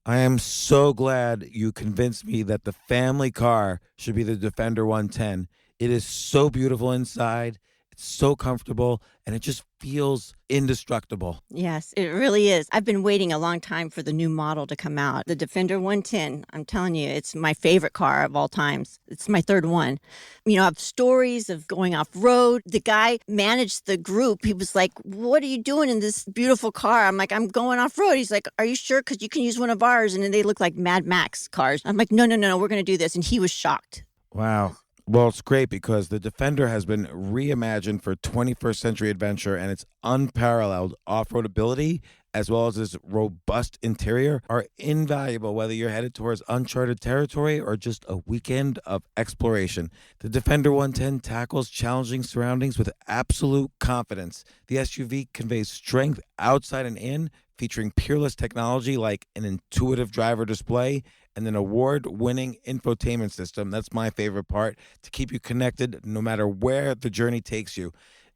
I am so glad you convinced me that the family car should be the Defender 110. It is so beautiful inside, it's so comfortable, and it just feels indestructible. Yes, it really is. I've been waiting a long time for the new model to come out. The Defender 110, I'm telling you, it's my favorite car of all times. It's my third one. You know, I have stories of going off road. The guy managed the group. He was like, "What are you doing in this beautiful car?" I'm like, "I'm going off road." He's like, "Are you sure? Because you can use one of ours." And then they look like Mad Max cars. I'm like, "No, no, no, no, we're going to do this." And he was shocked. Wow. Well, it's great because the Defender has been reimagined for 21st century adventure, and its unparalleled off-road ability as well as its robust interior are invaluable whether you're headed towards uncharted territory or just a weekend of exploration. The Defender 110 tackles challenging surroundings with absolute confidence. The SUV conveys strength outside and in, featuring peerless technology like an intuitive driver display and an award-winning infotainment system. That's my favorite part, to keep you connected no matter where the journey takes you.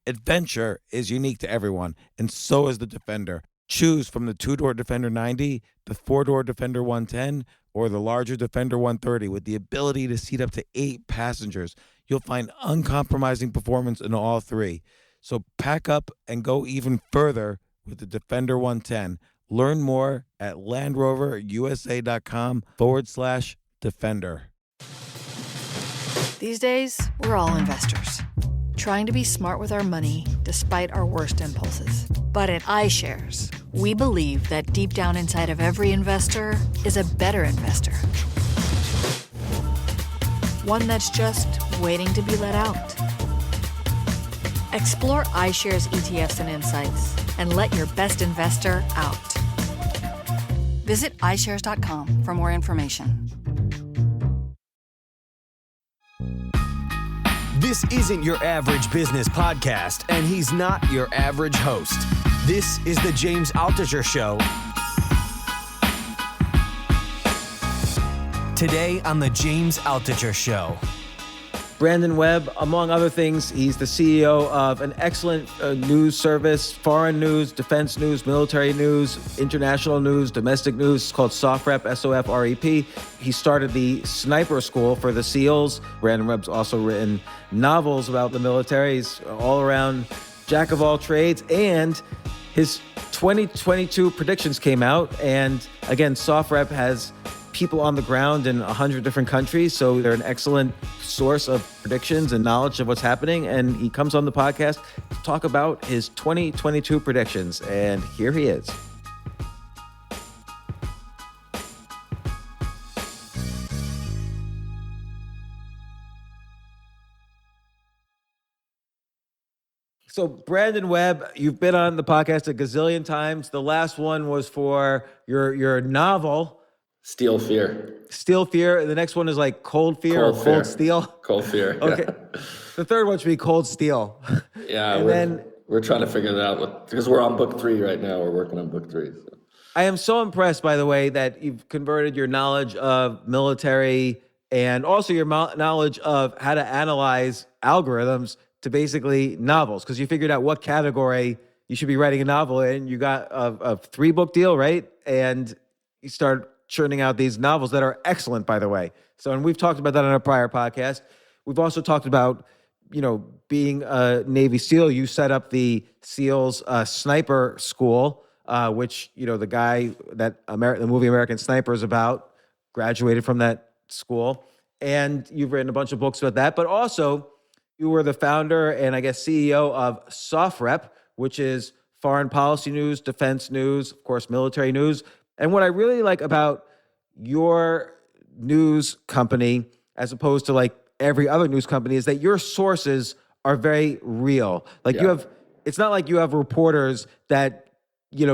Adventure is unique to everyone, and so is the Defender. Choose from the two-door Defender 90, the four-door Defender 110, or the larger Defender 130 with the ability to seat up to 8 passengers. You'll find uncompromising performance in all three. So pack up and go even further with the Defender 110. Learn more at LandRoverUSA.com/Defender. These days, we're all investors, trying to be smart with our money despite our worst impulses. But at iShares, we believe that deep down inside of every investor is a better investor. One that's just waiting to be let out. Explore iShares ETFs and insights and let your best investor out. Visit iShares.com for more information. This isn't your average business podcast, and he's not your average host. This is the James Altucher Show. Today on the James Altucher Show. Brandon Webb, among other things, he's the CEO of an excellent news service, foreign news, defense news, military news, international news, domestic news. It's called SOFREP, SOFREP. He started the sniper school for the SEALs. Brandon Webb's also written novels about the military. He's all around jack of all trades. And his 2022 predictions came out. And again, SOFREP has people on the ground in 100 different countries, so they're an excellent source of predictions and knowledge of what's happening. And he comes on the podcast to talk about his 2022 predictions, and here he is. So Brandon Webb, you've been on the podcast a gazillion times. The last one was for your novel, Steel Fear. Steel Fear. The next one is like Cold Fear or Cold Steel. Cold Fear. Okay. Yeah. The third one should be Cold Steel. Yeah, and we're trying to figure that out because we're on book 3 right now. We're working on book 3. So. I am so impressed, by the way, that you've converted your knowledge of military and also your knowledge of how to analyze algorithms to basically novels, because you figured out what category you should be writing a novel in. You got a 3-book deal, right? And you start churning out these novels that are excellent, by the way. So, and we've talked about that on a prior podcast. We've also talked about, being a Navy SEAL. You set up the SEALs sniper school, which, the guy that the movie American Sniper is about, graduated from that school. And you've written a bunch of books about that. But also, you were the founder and I guess CEO of SOFREP, which is foreign policy news, defense news, of course, military news. And what I really like about your news company, as opposed to like every other news company, is that your sources are very real. Like it's not like you have reporters that,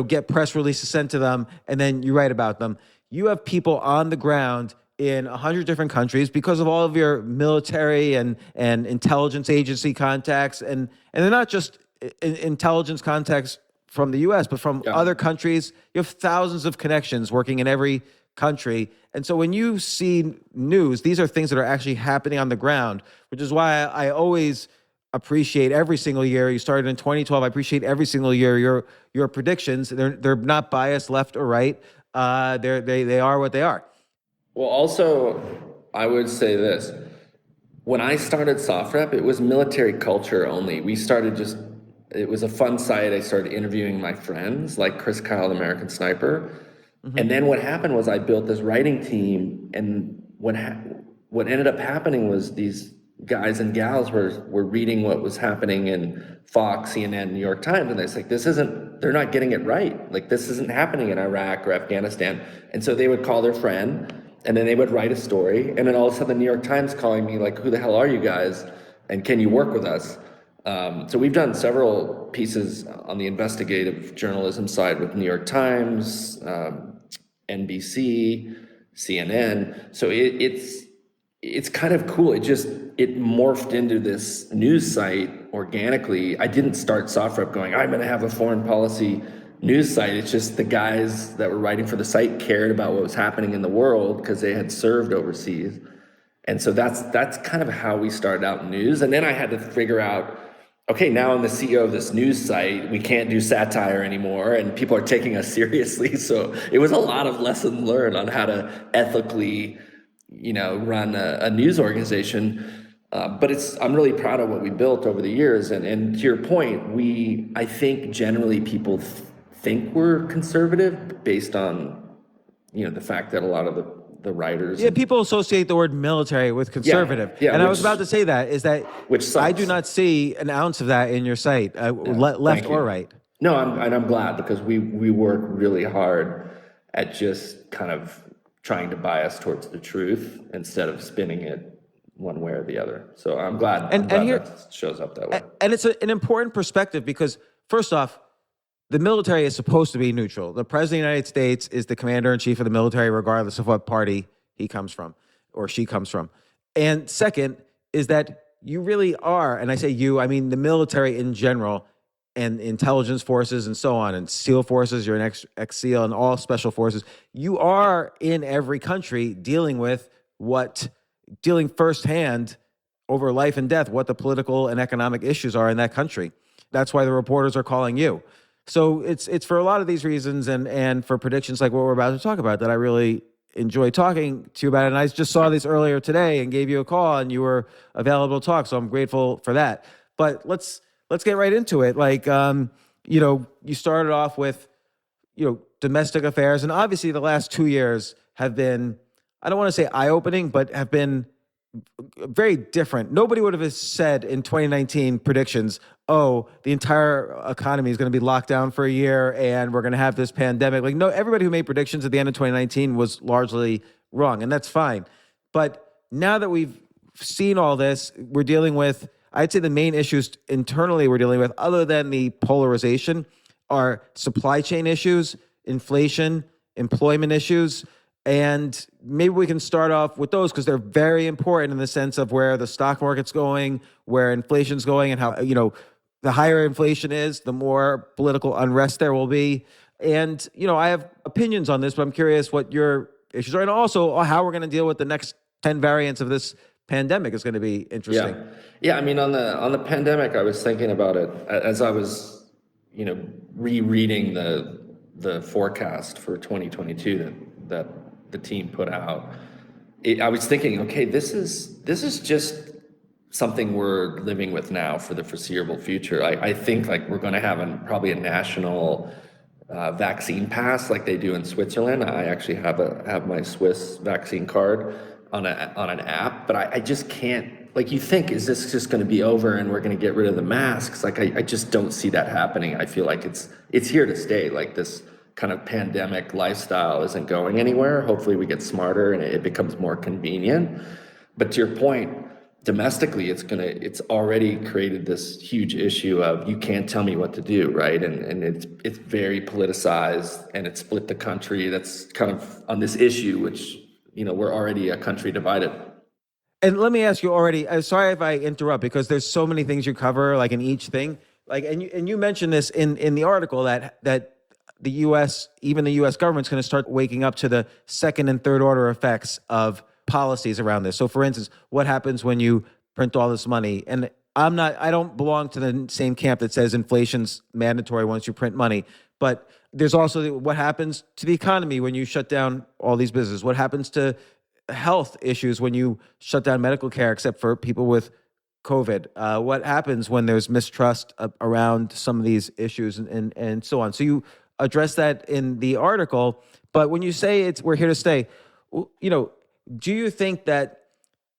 get press releases sent to them and then you write about them. You have people on the ground in 100 different countries because of all of your military and intelligence agency contacts. And they're not just intelligence contacts from the U.S., but from other countries. You have thousands of connections working in every country. And so when you see news, these are things that are actually happening on the ground, which is why I always appreciate every single year. You started in 2012. I appreciate every single year your predictions. They're not biased left or right. they are what they are. Well, also, I would say this. When I started SoftRep, it was military culture only. It was a fun site. I started interviewing my friends, like Chris Kyle, the American Sniper. And then what happened was I built this writing team, and what ended up happening was these guys and gals were reading what was happening in Fox, CNN, New York Times, and they're like, they're not getting it right. Like, this isn't happening in Iraq or Afghanistan. And so they would call their friend, and then they would write a story, and then all of a sudden the New York Times calling me like, who the hell are you guys? And can you work with us? So we've done several pieces on the investigative journalism side with New York Times, NBC, CNN. So it's kind of cool. It morphed into this news site organically. I didn't start SoftRep going, I'm going to have a foreign policy news site. It's just the guys that were writing for the site cared about what was happening in the world because they had served overseas. And so that's kind of how we started out in news. And then I had to figure out, okay, now I'm the CEO of this news site. We can't do satire anymore, and people are taking us seriously. So it was a lot of lessons learned on how to ethically, run a news organization. But I'm really proud of what we built over the years. And to your point, I think generally people think we're conservative based on, the fact that a lot of the writers. Yeah, people associate the word military with conservative. Yeah, and I was about to say that, is that which sucks. I do not see an ounce of that in your site, left or right. No, I'm glad, because we work really hard at just kind of trying to bias towards the truth instead of spinning it one way or the other. So I'm glad, that shows up that way. And it's an important perspective because, first off, the military is supposed to be neutral. The President of the United States is the commander-in-chief of the military, regardless of what party he comes from or she comes from. And second is that you really are, and I say you, I mean the military in general, and intelligence forces and so on, and SEAL forces, you're an ex-SEAL, and all special forces. You are in every country dealing firsthand over life and death, what the political and economic issues are in that country. That's why the reporters are calling you. So it's for a lot of these reasons and for predictions like what we're about to talk about that I really enjoy talking to you about it. And I just saw this earlier today and gave you a call and you were available to talk. So I'm grateful for that. But let's get right into it. Like, you started off with, domestic affairs. And obviously the last 2 years have been, I don't want to say eye-opening, but have been very different. Nobody would have said in 2019 predictions, the entire economy is going to be locked down for a year and we're going to have this pandemic. Like, no, everybody who made predictions at the end of 2019 was largely wrong, and that's fine. But now that we've seen all this, we're dealing with, I'd say the main issues internally we're dealing with, other than the polarization, are supply chain issues, inflation, employment issues. And maybe we can start off with those because they're very important in the sense of where the stock market's going, where inflation's going, and how, the higher inflation is, the more political unrest there will be. And, I have opinions on this, but I'm curious what your issues are. And also how we're going to deal with the next 10 variants of this pandemic is going to be interesting. Yeah. I mean, on the pandemic, I was thinking about it as I was, rereading the forecast for 2022 that the team put out. I was thinking, okay, this is just something we're living with now for the foreseeable future. I think like we're going to have probably a national vaccine pass like they do in Switzerland. I actually have my Swiss vaccine card on an app, but I just can't. Like, you think, is this just going to be over and we're going to get rid of the masks? Like, I just don't see that happening. I feel like it's here to stay. Like, this kind of pandemic lifestyle isn't going anywhere. Hopefully we get smarter and it becomes more convenient. But to your point, domestically, it's already created this huge issue of you can't tell me what to do, right? And it's very politicized, and it split the country. That's kind of on this issue, which, we're already a country divided. And let me ask you already, sorry if I interrupt, because there's so many things you cover, like in each thing. Like, and you mentioned this in the article that the U.S., even the U.S. government's going to start waking up to the second and third order effects of policies around this. So, for instance, what happens when you print all this money? And I don't belong to the same camp that says inflation's mandatory once you print money. But there's also what happens to the economy when you shut down all these businesses. What happens to health issues when you shut down medical care, except for people with COVID? What happens when there's mistrust around some of these issues and so on? So you address that in the article, but when you say we're here to stay, do you think that,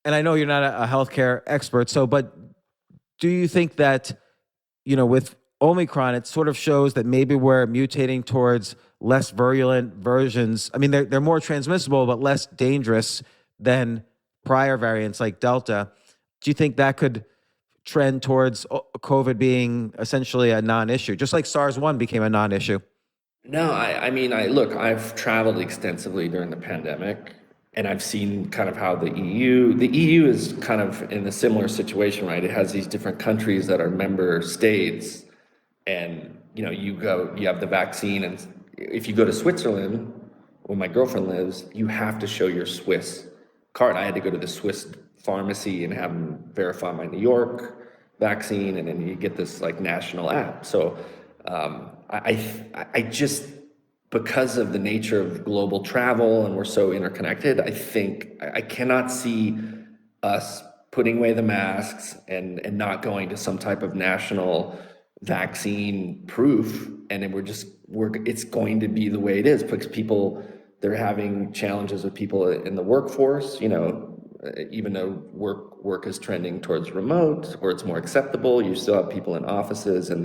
and I know you're not a healthcare expert, but do you think that, with Omicron, it sort of shows that maybe we're mutating towards less virulent versions? I mean, they're more transmissible, but less dangerous than prior variants like Delta. Do you think that could trend towards COVID being essentially a non-issue, just like SARS-1 became a non-issue? No, I mean, I've traveled extensively during the pandemic, and I've seen kind of how the EU is kind of in a similar situation, right? It has these different countries that are member states, and you have the vaccine, and if you go to Switzerland, where my girlfriend lives, you have to show your Swiss card. I had to go to the Swiss pharmacy and have them verify my New York vaccine, and then you get this like national app. So I just, because of the nature of global travel and we're so interconnected, I think I cannot see us putting away the masks and not going to some type of national vaccine proof, and then it's going to be the way it is, because they're having challenges with people in the workforce, even though work is trending towards remote, or it's more acceptable, you still have people in offices, and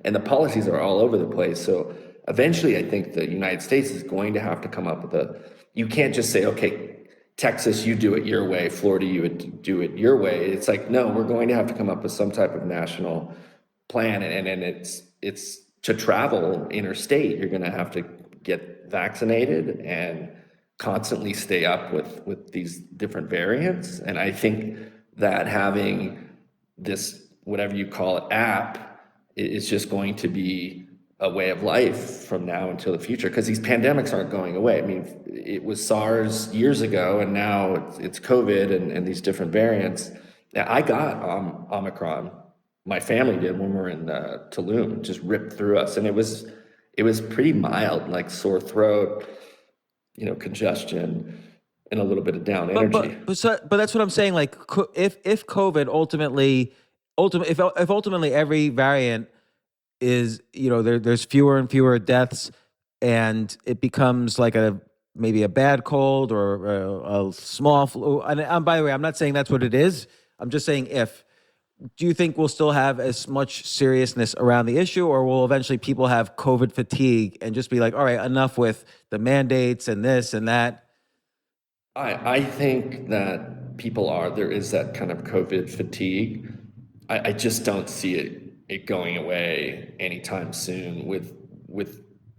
the policies are all over the place. So eventually I think the United States is going to have to come up with you can't just say, okay, Texas, you do it your way, Florida, you would do it your way. It's like, no, we're going to have to come up with some type of national plan, and it's to travel interstate, you're going to have to get vaccinated and constantly stay up with these different variants. And I think that having this, whatever you call it, app, is just going to be a way of life from now until the future, because these pandemics aren't going away. I mean, it was SARS years ago, and now it's COVID and these different variants. Now, I got Omicron. My family did when we were in Tulum. It just ripped through us, and it was pretty mild, like sore throat, congestion, and a little bit of down energy. But that's what I'm saying. Like, if COVID ultimately every variant is, there's fewer and fewer deaths, and it becomes like maybe a bad cold or a small flu. And by the way, I'm not saying that's what it is. I'm just saying do you think we'll still have as much seriousness around the issue, or will eventually people have COVID fatigue and just be like, all right, enough with the mandates and this and that? I think that there is that kind of COVID fatigue. I just don't see it going away anytime soon, with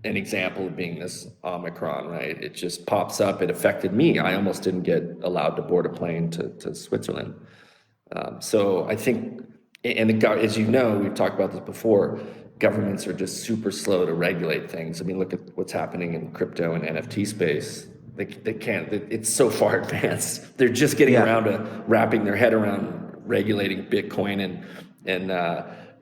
an example of being this Omicron, right? It just pops up. It affected me. I almost didn't get allowed to board a plane to Switzerland. So I think, as you know, we've talked about this before, governments are just super slow to regulate things. I mean, look at what's happening in crypto and NFT space. They can't, it's so far advanced. They're just getting around to wrapping their head around regulating Bitcoin and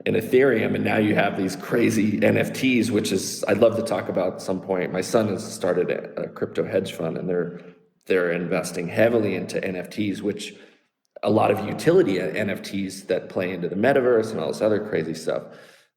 Ethereum. And now you have these crazy NFTs, which is, I'd love to talk about at some point. My son has started a crypto hedge fund, and they're investing heavily into NFTs, which a lot of utility NFTs that play into the metaverse and all this other crazy stuff.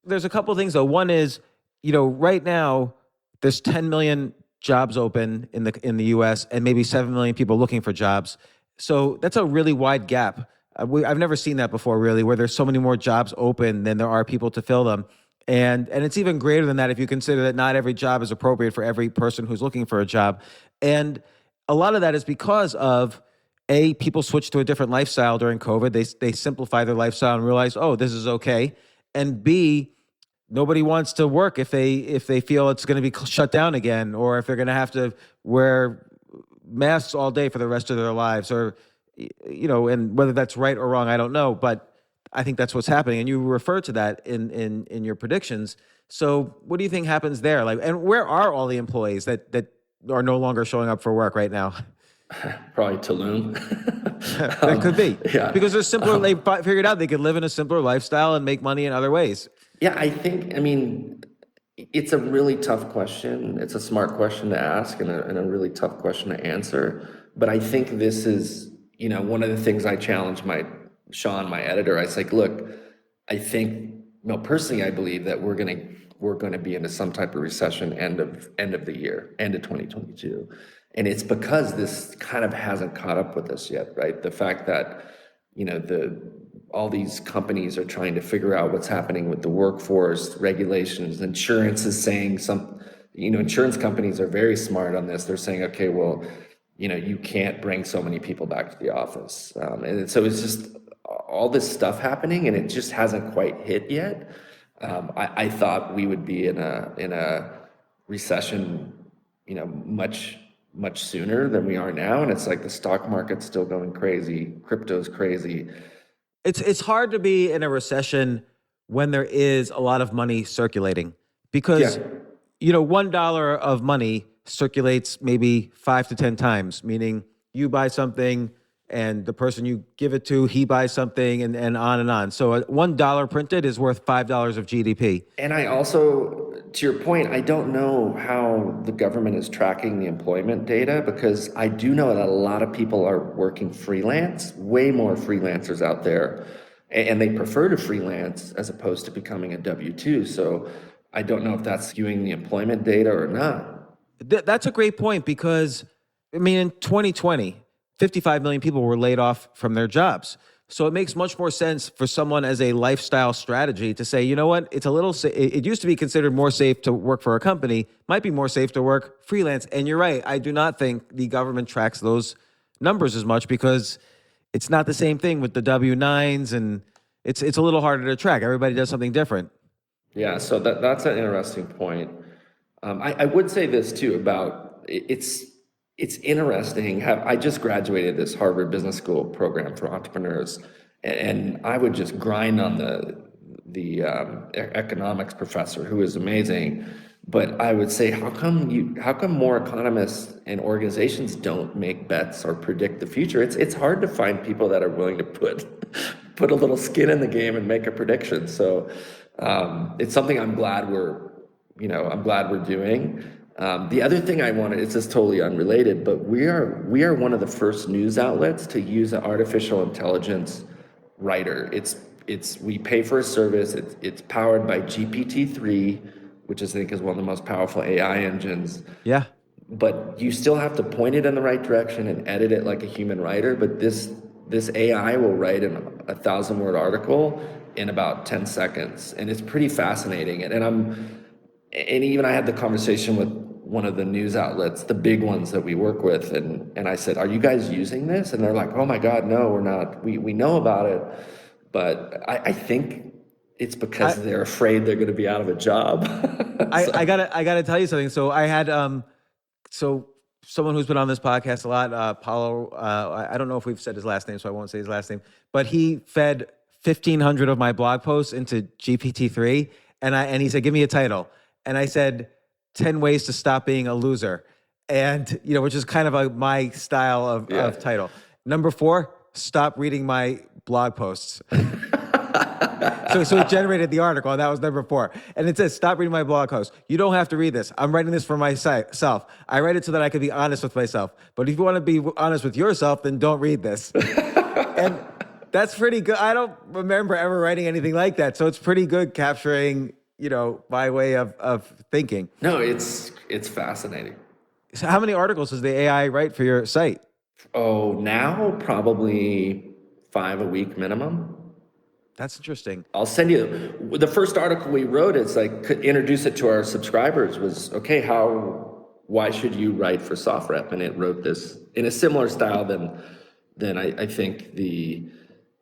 There's a couple of things though. One is, right now there's 10 million jobs open in the US, and maybe 7 million people looking for jobs. So that's a really wide gap. I've never seen that before, really, where there's so many more jobs open than there are people to fill them. And it's even greater than that if you consider that not every job is appropriate for every person who's looking for a job. And a lot of that is because of people switched to a different lifestyle during COVID. They simplify their lifestyle and realize, oh, this is okay. And B, nobody wants to work if they feel it's going to be shut down again, or if they're going to have to wear masks all day for the rest of their lives, or and whether that's right or wrong, I don't know, but I think that's what's happening. And you refer to that in your predictions. So what do you think happens there? Like, and where are all the employees that are no longer showing up for work right now? Probably Tulum. That could be. Yeah. Because they're simpler. They figured out they could live in a simpler lifestyle and make money in other ways. Yeah, I think, It's a really tough question. It's a smart question to ask and a really tough question to answer. But I think this is, one of the things I challenge Sean, my editor. I was like, look, I think, personally, I believe that we're gonna be into some type of recession end of the year, end of 2022. And it's because this kind of hasn't caught up with us yet, right? The fact that, all these companies are trying to figure out what's happening with the workforce, regulations, insurance is saying insurance companies are very smart on this. They're saying, okay, well, you can't bring so many people back to the office. And so it's just all this stuff happening and it just hasn't quite hit yet. I thought we would be in a recession, much sooner than we are now. And it's like the stock market's still going crazy. Crypto's crazy. It's hard to be in a recession when there is a lot of money circulating because, $1 of money circulates maybe 5 to 10 times, meaning you buy something and the person you give it to, he buys something and on and on. So $1 printed is worth $5 of GDP. And I also, to your point, I don't know how the government is tracking the employment data because I do know that a lot of people are working freelance, way more freelancers out there, and they prefer to freelance as opposed to becoming a W-2. So I don't know if that's skewing the employment data or not. That's a great point because, in 2020, 55 million people were laid off from their jobs. So it makes much more sense for someone as a lifestyle strategy to say, you know what, it's a little, it used to be considered more safe to work for a company, might be more safe to work freelance. And you're right, I do not think the government tracks those numbers as much because it's not the same thing with the W-9s and it's a little harder to track. Everybody does something different. Yeah, so that's an interesting point. I would say this too about it's interesting. I just graduated this Harvard Business School program for entrepreneurs, and I would just grind on the economics professor who is amazing. But I would say, how come more economists and organizations don't make bets or predict the future? It's hard to find people that are willing to put a little skin in the game and make a prediction. So it's something I'm glad we're doing. The other thing I wanted, it's just totally unrelated, but we are one of the first news outlets to use an artificial intelligence writer. We pay for a service. It's powered by GPT-3, which I think is one of the most powerful AI engines. Yeah. But you still have to point it in the right direction and edit it like a human writer. But this AI will write a 1,000-word article in about 10 seconds, and it's pretty fascinating. And even I had the conversation with one of the news outlets, the big ones that we work with, and I said, "Are you guys using this?" And they're like, "Oh my God, no, we're not. We know about it, but I think it's because they're afraid they're going to be out of a job." I gotta tell you something. So I had someone who's been on this podcast a lot, Paulo. I don't know if we've said his last name, so I won't say his last name. But he fed 1,500 of my blog posts into GPT-3, and he said, "Give me a title." And I said, 10 ways to stop being a loser. And, which is kind of my style of title. Number 4, stop reading my blog posts. So it generated the article, and that was number 4. And it says, stop reading my blog posts. You don't have to read this. I'm writing this for myself. I write it so that I can be honest with myself. But if you want to be honest with yourself, then don't read this. And that's pretty good. I don't remember ever writing anything like that. So it's pretty good capturing my way of thinking. No, it's fascinating. So how many articles does the AI write for your site? Oh, now probably 5 a week minimum. That's interesting. I'll send you the first article we wrote. It's like introduce it to our subscribers. Was okay. Why should you write for SoftRep? And it wrote this in a similar style than I think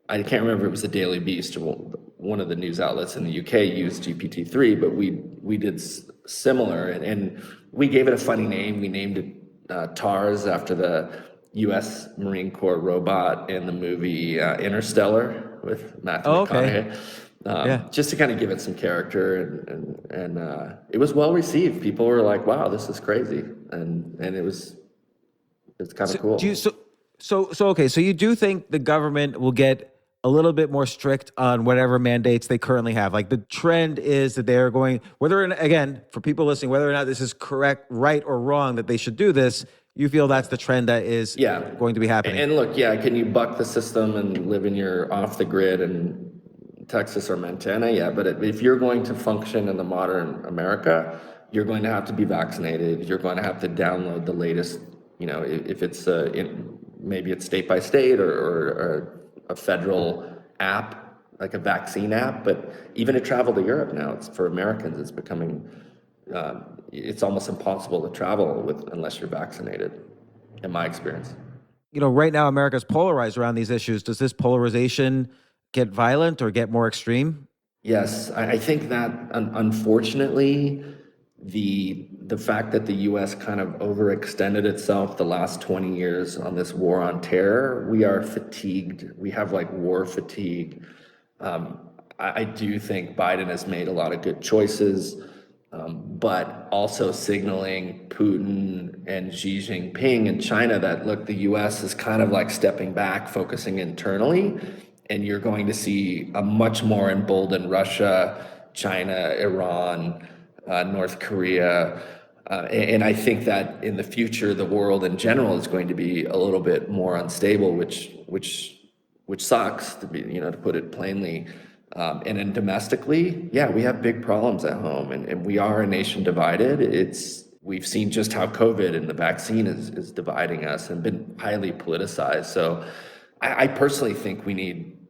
I can't remember if it was the Daily Beast or one of the news outlets in the UK used GPT-3, but we did similar, and we gave it a funny name. We named it TARS after the U.S. Marine Corps robot in the movie Interstellar with Matthew McConaughey. Just to kind of give it some character, and it was well received. People were like, "Wow, this is crazy," and it's kind of cool. So you do think the government will get a little bit more strict on whatever mandates they currently have. Like the trend is that they're going, again, for people listening, whether or not this is correct, right, or wrong that they should do this, you feel that's the trend that is going to be happening. And look, can you buck the system and live in your off the grid in Texas or Montana? Yeah, but if you're going to function in the modern America, you're going to have to be vaccinated. You're going to have to download the latest, if it's maybe it's state by state or a federal app, like a vaccine app. But even to travel to Europe now, it's for Americans, it's becoming, it's almost impossible to travel unless you're vaccinated, in my experience. Right now America's polarized around these issues. Does this polarization get violent or get more extreme? Yes, I think that unfortunately, the fact that the U.S. kind of overextended itself the last 20 years on this war on terror, we are fatigued. We have like war fatigue. I do think Biden has made a lot of good choices, but also signaling Putin and Xi Jinping in China that, look, the U.S. is kind of like stepping back, focusing internally, and you're going to see a much more emboldened Russia, China, Iran, North Korea. And I think that in the future, the world in general is going to be a little bit more unstable, which sucks, to put it plainly. And then domestically, we have big problems at home, and we are a nation divided. We've seen just how COVID and the vaccine is dividing us and been highly politicized. So I personally think we need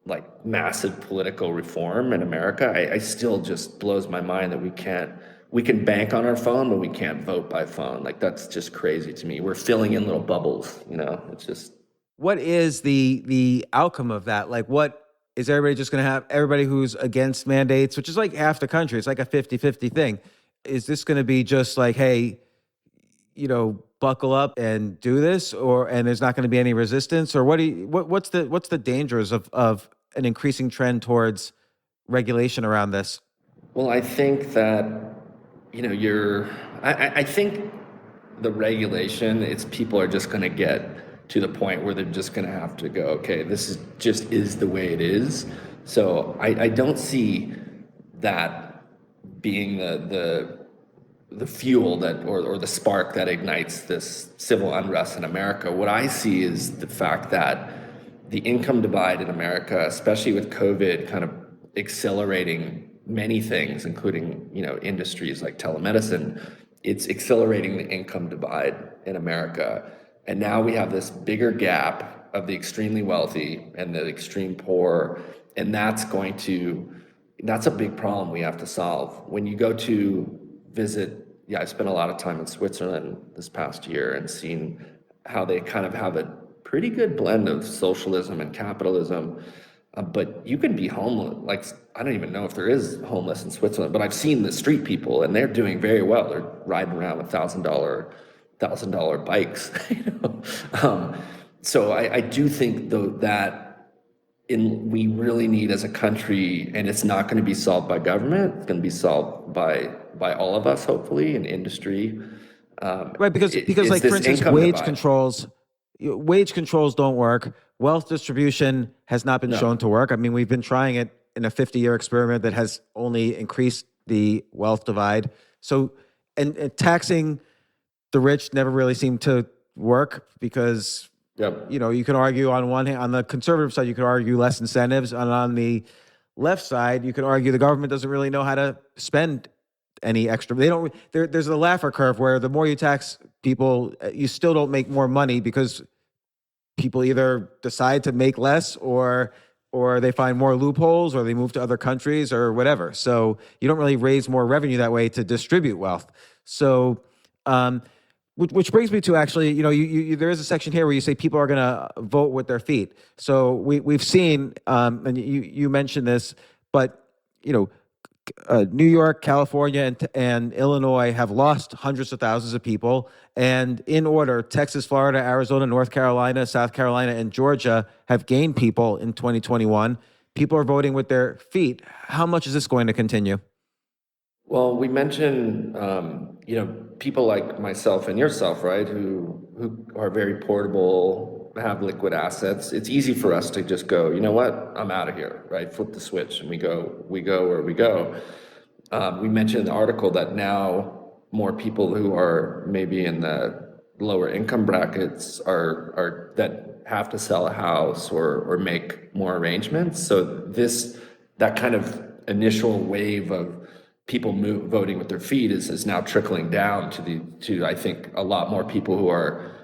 like massive political reform in America. I still just blows my mind that we can bank on our phone, but we can't vote by phone. Like, that's just crazy to me. We're filling in little bubbles, it's just. What is the outcome of that? Like, what is everybody just going to have, everybody who's against mandates, which is like half the country, it's like a 50-50 thing. Is this going to be just like, hey, buckle up and do this, and there's not going to be any resistance? Or what's the dangers of an increasing trend towards regulation around this? Well, I think that, I think the regulation, people are just going to get to the point where they're just going to have to go, okay, this is the way it is. So I don't see that being the fuel that, or the spark that ignites this civil unrest in America. What I see is the fact that the income divide in America, especially with COVID kind of accelerating many things, including, industries like telemedicine, it's accelerating the income divide in America. And now we have this bigger gap of the extremely wealthy and the extreme poor. And that's a big problem we have to solve. When you go to visit, I spent a lot of time in Switzerland this past year and seen how they kind of have a pretty good blend of socialism and capitalism. But you can be homeless. Like, I don't even know if there is homeless in Switzerland, but I've seen the street people and they're doing very well. They're riding around with $1,000 bikes. So I do think though that we really need as a country, and it's not going to be solved by government, it's going to be solved by all of us, hopefully, in industry. Right, because like, for instance, wage controls don't work. Wealth distribution has not been shown to work. I mean, we've been trying it in a 50-year experiment that has only increased the wealth divide. So, and taxing the rich never really seemed to work because, you can argue on one hand, on the conservative side, you could argue less incentives. And on the left side, you could argue the government doesn't really know how to spend any extra. There's a Laffer curve where the more you tax people, you still don't make more money because people either decide to make less or they find more loopholes or they move to other countries or whatever. So you don't really raise more revenue that way to distribute wealth. So, which brings me to actually, you there is a section here where you say people are going to vote with their feet. So we've seen, and you mentioned this, but New York, California, and Illinois have lost hundreds of thousands of people. And in order, Texas, Florida, Arizona, North Carolina, South Carolina, and Georgia have gained people in 2021. People are voting with their feet. How much is this going to continue? Well, we mentioned, people like myself and yourself, right, who are very portable, have liquid assets, it's easy for us to just go, you know what, I'm out of here, right? Flip the switch and we go where we go. We mentioned in the article that now more people who are maybe in the lower income brackets are that have to sell a house or make more arrangements. So that kind of initial wave of people voting with their feet is now trickling down to I think a lot more people who are.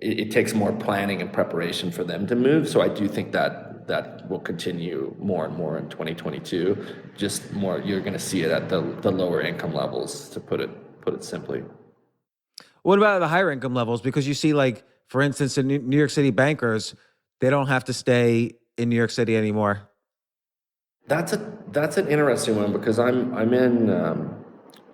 It takes more planning and preparation for them to move. So I do think that will continue more and more in 2022. Just more, you're going to see it at the lower income levels, to put it simply. What about the higher income levels? Because you see, like, for instance, in New York City bankers, they don't have to stay in New York City anymore. That's an interesting one, because I'm in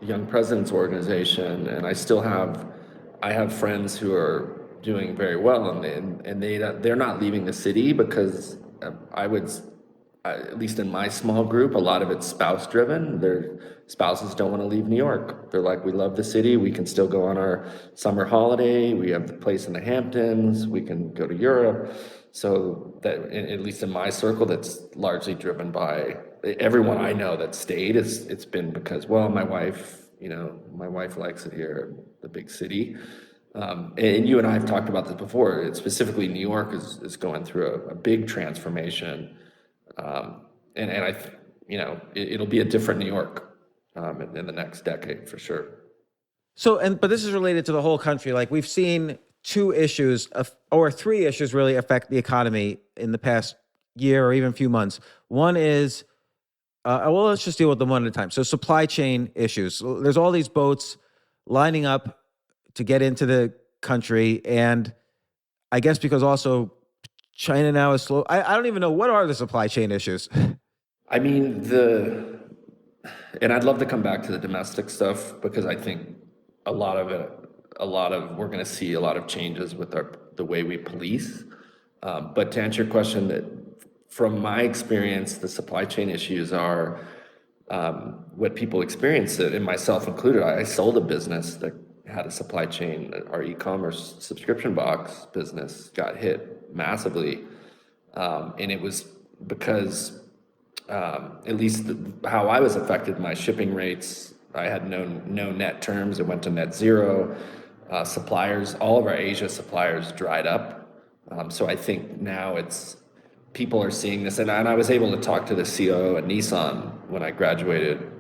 Young Presidents Organization, and I have friends who are doing very well, and they're not leaving the city because at least in my small group, a lot of it's spouse driven. Their spouses don't want to leave New York. They're like, we love the city. We can still go on our summer holiday. We have the place in the Hamptons. We can go to Europe. So that, at least in my circle, that's largely driven by everyone I know that stayed. It's been because, well, my wife likes it here, the big city. And you and I have talked about this before. Specifically, New York is going through a big transformation, and it'll be a different New York in the next decade for sure. So, but this is related to the whole country. Like, we've seen two issues or three issues really affect the economy in the past year or even few months. One is, well, let's just deal with them one at a time. So, supply chain issues. There's all these boats lining up to get into the country, and I guess because also China now is slow. I don't even know, what are the supply chain issues? I mean, and I'd love to come back to the domestic stuff, because I think we're going to see a lot of changes with the way we police. But to answer your question, that from my experience, the supply chain issues are what people experience, and myself included. I sold a business that had a supply chain. Our e-commerce subscription box business got hit massively, and it was because at least how I was affected, my shipping rates, I had no net terms. It went to net zero. Suppliers, all of our Asia suppliers dried up. So I think now people are seeing this, and I was able to talk to the COO at Nissan when I graduated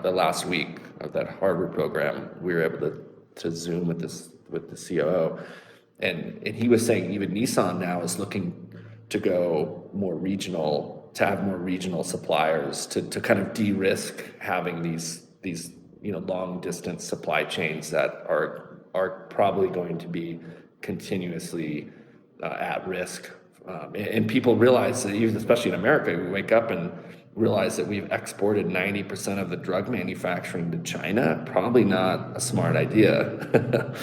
the last week of that Harvard program. We were able to Zoom with the COO, and he was saying even Nissan now is looking to go more regional, to have more regional suppliers, to kind of de-risk having these long distance supply chains that are probably going to be continuously at risk. And people realize that, even especially in America, we wake up and realize that we've exported 90% of the drug manufacturing to China. Probably not a smart idea.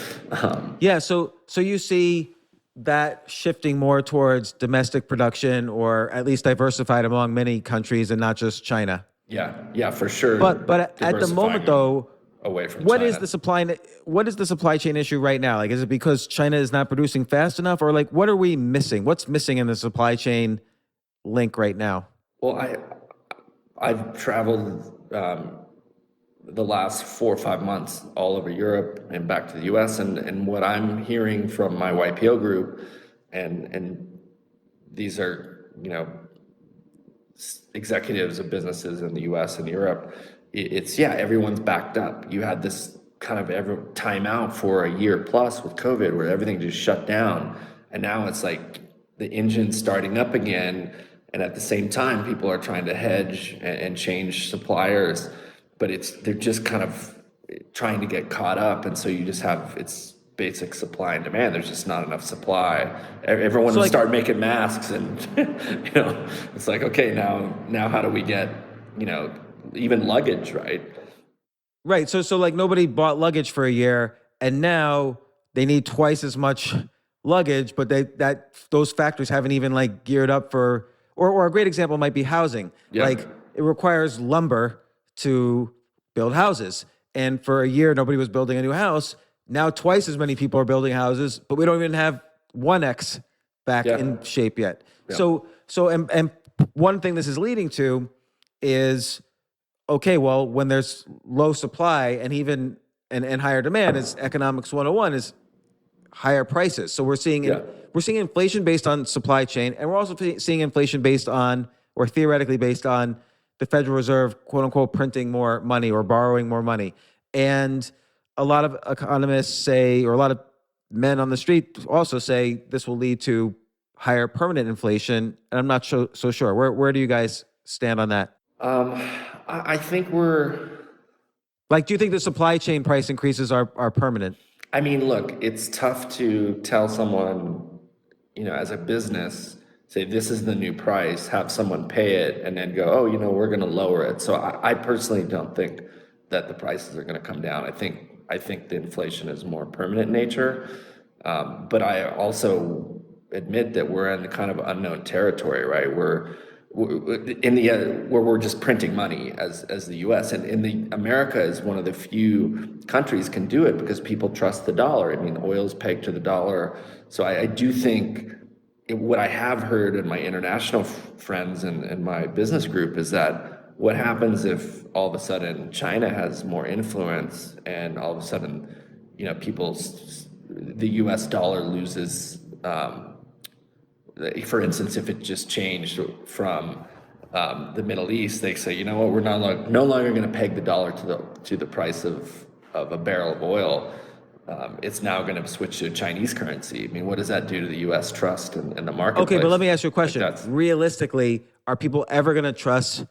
Yeah, so you see that shifting more towards domestic production, or at least diversified among many countries and not just China. Yeah, for sure. But at the moment, though, away from what China. is the supply chain issue right now? Like, is it because China is not producing fast enough, or like, what are we missing? What's missing in the supply chain link right now? Well, I've traveled the last 4 or 5 months all over Europe and back to the US, and what I'm hearing from my YPO group, and these are executives of businesses in the US and Europe, it's everyone's backed up. You had this kind of timeout for a year plus with COVID, where everything just shut down, and now it's like the engine's starting up again. And at the same time, people are trying to hedge and change suppliers, but they're just kind of trying to get caught up. And so you just have, it's basic supply and demand. There's just not enough supply. Everyone will start making masks, and it's like, okay, now how do we get even luggage, right? Right. So like, nobody bought luggage for a year, and now they need twice as much luggage, but those factories haven't even like geared up for. Or a great example might be housing. Yeah. Like, it requires lumber to build houses. And for a year, nobody was building a new house. Now twice as many people are building houses, but we don't even have 1x back Yeah. in shape yet. Yeah. And one thing this is leading to is, okay, well, when there's low supply and higher demand, is economics 101, is higher prices. So we're seeing Yeah. inflation based on supply chain, and we're also seeing inflation based on, or theoretically based on, the Federal Reserve, quote unquote, printing more money or borrowing more money. And a lot of economists say, or a lot of men on the street also say, this will lead to higher permanent inflation. And I'm not so sure. Where do you guys stand on that? I think we're. Like, do you think the supply chain price increases are permanent? I mean, look, it's tough to tell someone, as a business, say this is the new price, have someone pay it, and then go, oh, we're going to lower it. So I personally don't think that the prices are going to come down. I think the inflation is more permanent in nature, but I also admit that we're in kind of unknown territory, right? We're in the where we're just printing money as the U.S. and America is one of the few countries can do it because people trust the dollar. I mean, oil's pegged to the dollar, so I do think what I have heard in my international friends and my business group is that what happens if all of a sudden China has more influence and all of a sudden, the U.S. dollar loses. For instance, if it just changed from the Middle East, they say, you know what, we're no longer going to peg the dollar to the price of a barrel of oil. It's now going to switch to Chinese currency. I mean, what does that do to the U.S. trust and the marketplace? Okay, but let me ask you a question. Like Realistically, are people ever going to trust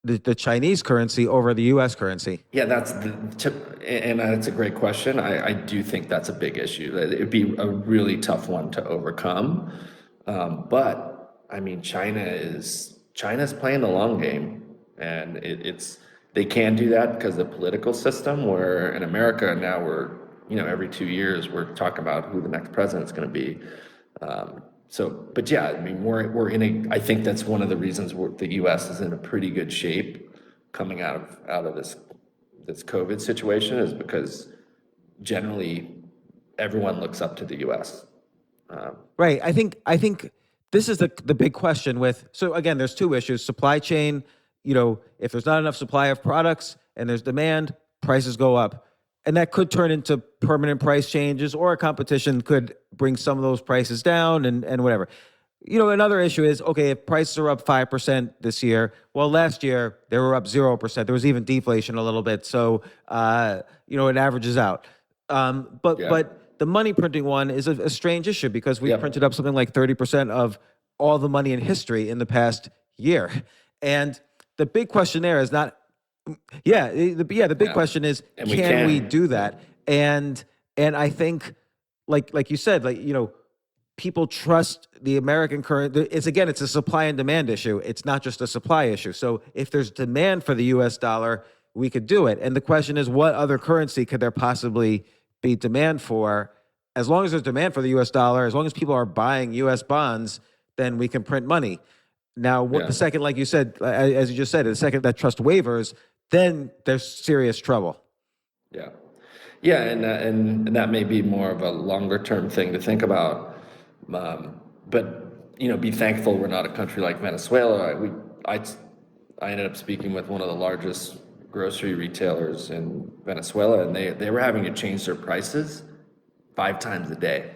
the Chinese currency over the U.S. currency? Yeah, and that's a great question. I do think that's a big issue. It'd be a really tough one to overcome. But I mean, China's playing the long game, and they can do that because of the political system. Where in America now we're every 2 years we're talking about who the next president's going to be. But yeah, I mean we're in I think that's one of the reasons the U.S. is in a pretty good shape coming out of this COVID situation is because generally everyone looks up to the U.S. Right. I think this is the big question so again, there's two issues: supply chain. If there's not enough supply of products and there's demand, prices go up, and that could turn into permanent price changes, or a competition could bring some of those prices down and whatever. Another issue is, okay, if prices are up 5% this year, well, last year they were up 0%. There was even deflation a little bit, so it averages out. But the money printing one is a strange issue because we printed up something like 30% of all the money in history in the past year. And the big question there is not, the big question is, can we do that? And I think, like you said, people trust the American currency. It's a supply and demand issue. It's not just a supply issue. So if there's demand for the U.S. dollar, we could do it. And the question is, what other currency could there possibly be demand for? As long as there's demand for the U.S. dollar, as long as people are buying U.S. bonds, then we can print money. Now, the second, like you said, as you just said, the second that trust wavers, then there's serious trouble. Yeah, and that may be more of a longer term thing to think about. But be thankful we're not a country like Venezuela. I ended up speaking with one of the largest grocery retailers in Venezuela, and they were having to change their prices 5 times a day.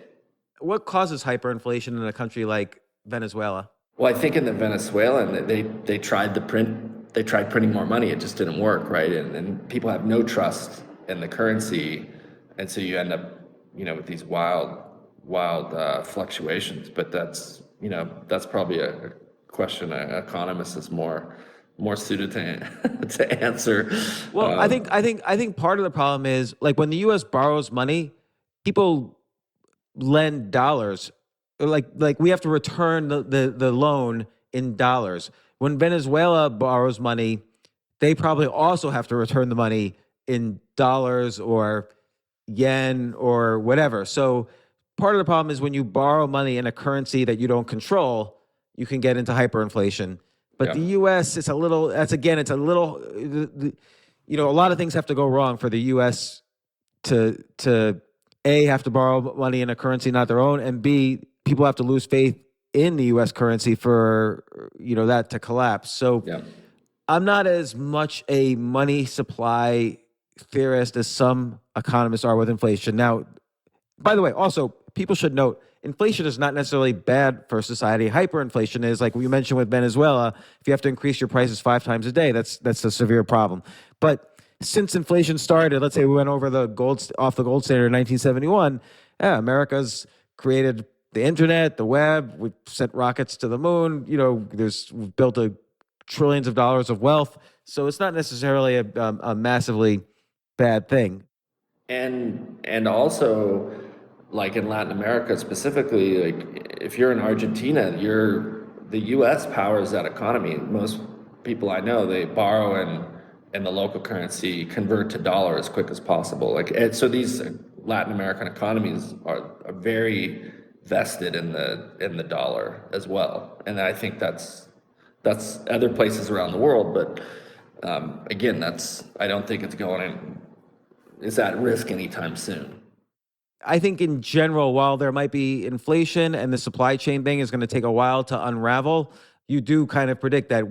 What causes hyperinflation in a country like Venezuela? Well, I think in the Venezuelan, they tried printing more money. It just didn't work, right? And people have no trust in the currency, and so you end up, with these wild fluctuations. But that's probably a question an economist is more suited to answer. Well, I think part of the problem is, like, when the U.S. borrows money, people lend dollars. Like we have to return the loan in dollars. When Venezuela borrows money, they probably also have to return the money in dollars or yen or whatever. So part of the problem is when you borrow money in a currency that you don't control, you can get into hyperinflation. But the U.S. a lot of things have to go wrong for the U.S. to A, have to borrow money in a currency not their own, and B, people have to lose faith in the US currency for, that to collapse. So Yeah. I'm not as much a money supply theorist as some economists are with inflation. Now, by the way, also, people should note inflation is not necessarily bad for society. Hyperinflation is, like we mentioned with Venezuela. If you have to increase your prices 5 times a day, that's a severe problem. But since inflation started, let's say we went over off the gold standard in 1971, yeah, America's created the internet, the web. We've sent rockets to the moon. We've built trillions of dollars of wealth. So it's not necessarily a massively bad thing. And also, like in Latin America specifically, like if you're in Argentina, the U.S. powers that economy. Most people I know, they borrow in the local currency, convert to dollar as quick as possible. So these Latin American economies are very vested in the dollar as well, and I think that's other places around the world, but again, I don't think it's at risk anytime soon. I think in general, while there might be inflation and the supply chain thing is going to take a while to unravel, you do kind of predict that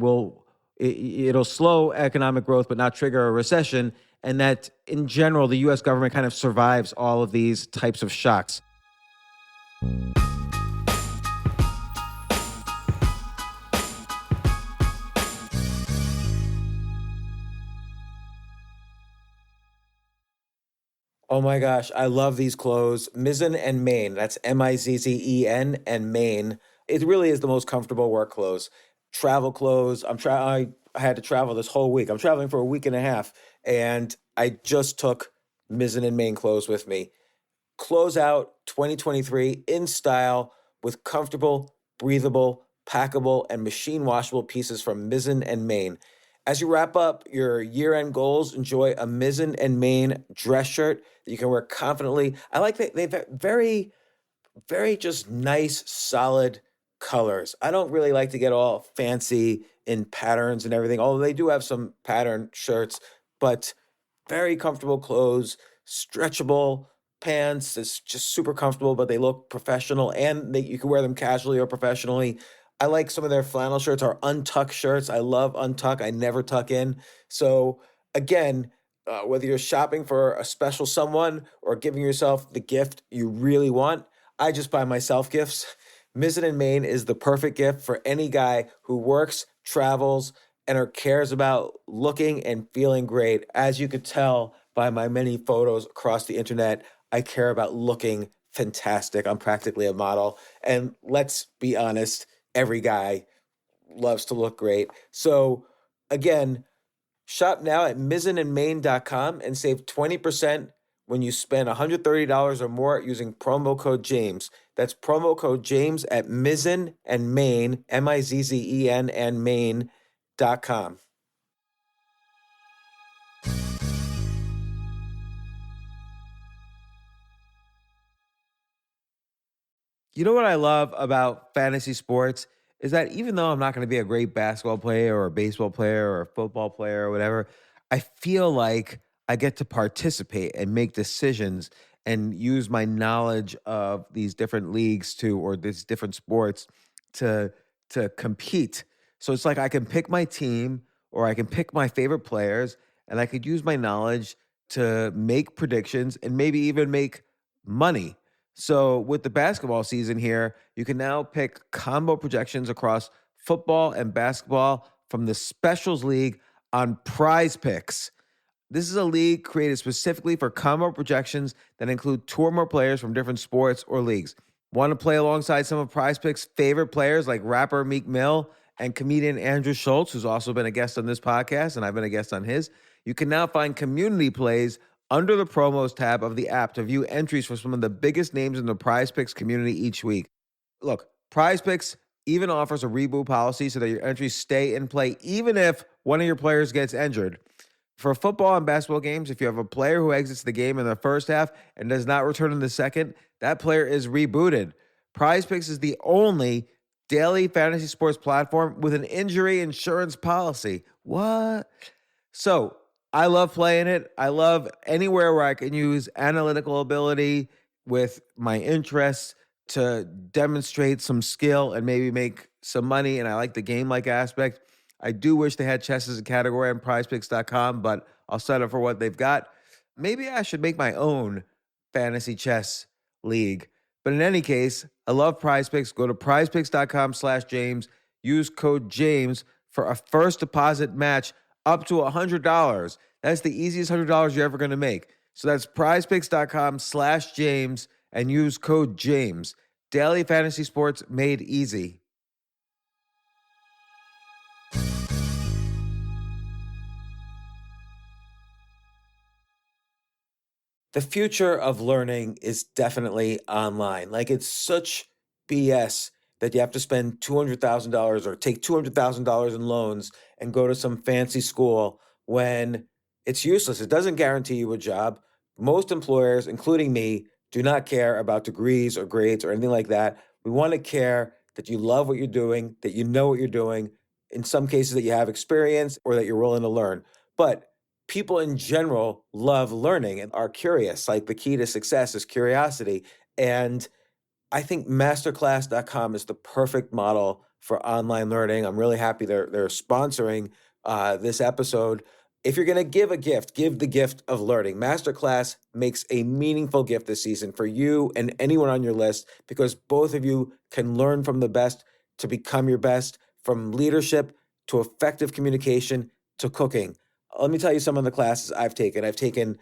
it'll slow economic growth but not trigger a recession, and that in general the US government kind of survives all of these types of shocks. Oh my gosh, I love these clothes. Mizzen and Main. That's Mizzen and Main. It really is the most comfortable work clothes. Travel clothes. I had to travel this whole week. I'm traveling for a week and a half, and I just took Mizzen and Main clothes with me. Close out 2023 in style with comfortable, breathable, packable, and machine washable pieces from Mizzen and Main. As you wrap up your year-end goals, enjoy a Mizzen and Main dress shirt that you can wear confidently. I like that they've very, very just nice, solid colors. I don't really like to get all fancy in patterns and everything, although they do have some pattern shirts, but very comfortable clothes, stretchable pants. It's just super comfortable, but they look professional, and you can wear them casually or professionally. I like some of their flannel shirts or untuck shirts. I love untuck. I never tuck in. So again, whether you're shopping for a special someone or giving yourself the gift you really want, I just buy myself gifts. Mizzen and Main is the perfect gift for any guy who works, travels, and or cares about looking and feeling great. As you could tell by my many photos across the internet, I care about looking fantastic. I'm practically a model. And let's be honest, every guy loves to look great. So again, shop now at mizzenandmain.com and save 20% when you spend $130 or more using promo code James. That's promo code James at Mizzen and Main, Mizzen and Main.com. You know what I love about fantasy sports is that even though I'm not going to be a great basketball player or a baseball player or a football player or whatever, I feel like I get to participate and make decisions and use my knowledge of these different leagues or these different sports to compete. So it's like I can pick my team or I can pick my favorite players, and I could use my knowledge to make predictions and maybe even make money. So with the basketball season here, you can now pick combo projections across football and basketball from the Specials League on Prize Picks. This is a league created specifically for combo projections that include two or more players from different sports or leagues. Want to play alongside some of Prize Picks' favorite players like rapper Meek Mill and comedian Andrew Schultz, who's also been a guest on this podcast, and I've been a guest on his? You can now find community plays under the promos tab of the app to view entries for some of the biggest names in the Prize Picks community each week. Look, Prize Picks even offers a reboot policy so that your entries stay in play even if one of your players gets injured. For football and basketball games, if you have a player who exits the game in the first half and does not return in the second, that player is rebooted. Prize Picks is the only daily fantasy sports platform with an injury insurance policy. What? So I love playing it. I love anywhere where I can use analytical ability with my interests to demonstrate some skill and maybe make some money, and I like the game-like aspect. I do wish they had chess as a category on prizepicks.com, but I'll settle for what they've got. Maybe I should make my own fantasy chess league. But in any case, I love Prize Picks. Go to prizepicks.com/James. Use code James for a first deposit match up to $100. That's the easiest $100 you're ever going to make. So that's prizepicks.com/James and use code James. Daily fantasy sports made easy. The future of learning is definitely online. Like, it's such BS that you have to spend $200,000 or take $200,000 in loans and go to some fancy school when it's useless. It doesn't guarantee you a job. Most employers, including me, do not care about degrees or grades or anything like that. We want to care that you love what you're doing, that you know what you're doing, in some cases that you have experience or that you're willing to learn. But people in general love learning and are curious. Like, the key to success is curiosity. And I think masterclass.com is the perfect model for online learning. I'm really happy they're sponsoring this episode. If you're going to give a gift, give the gift of learning. Masterclass makes a meaningful gift this season for you and anyone on your list, because both of you can learn from the best to become your best, from leadership to effective communication to cooking. Let me tell you some of the classes I've taken. I've taken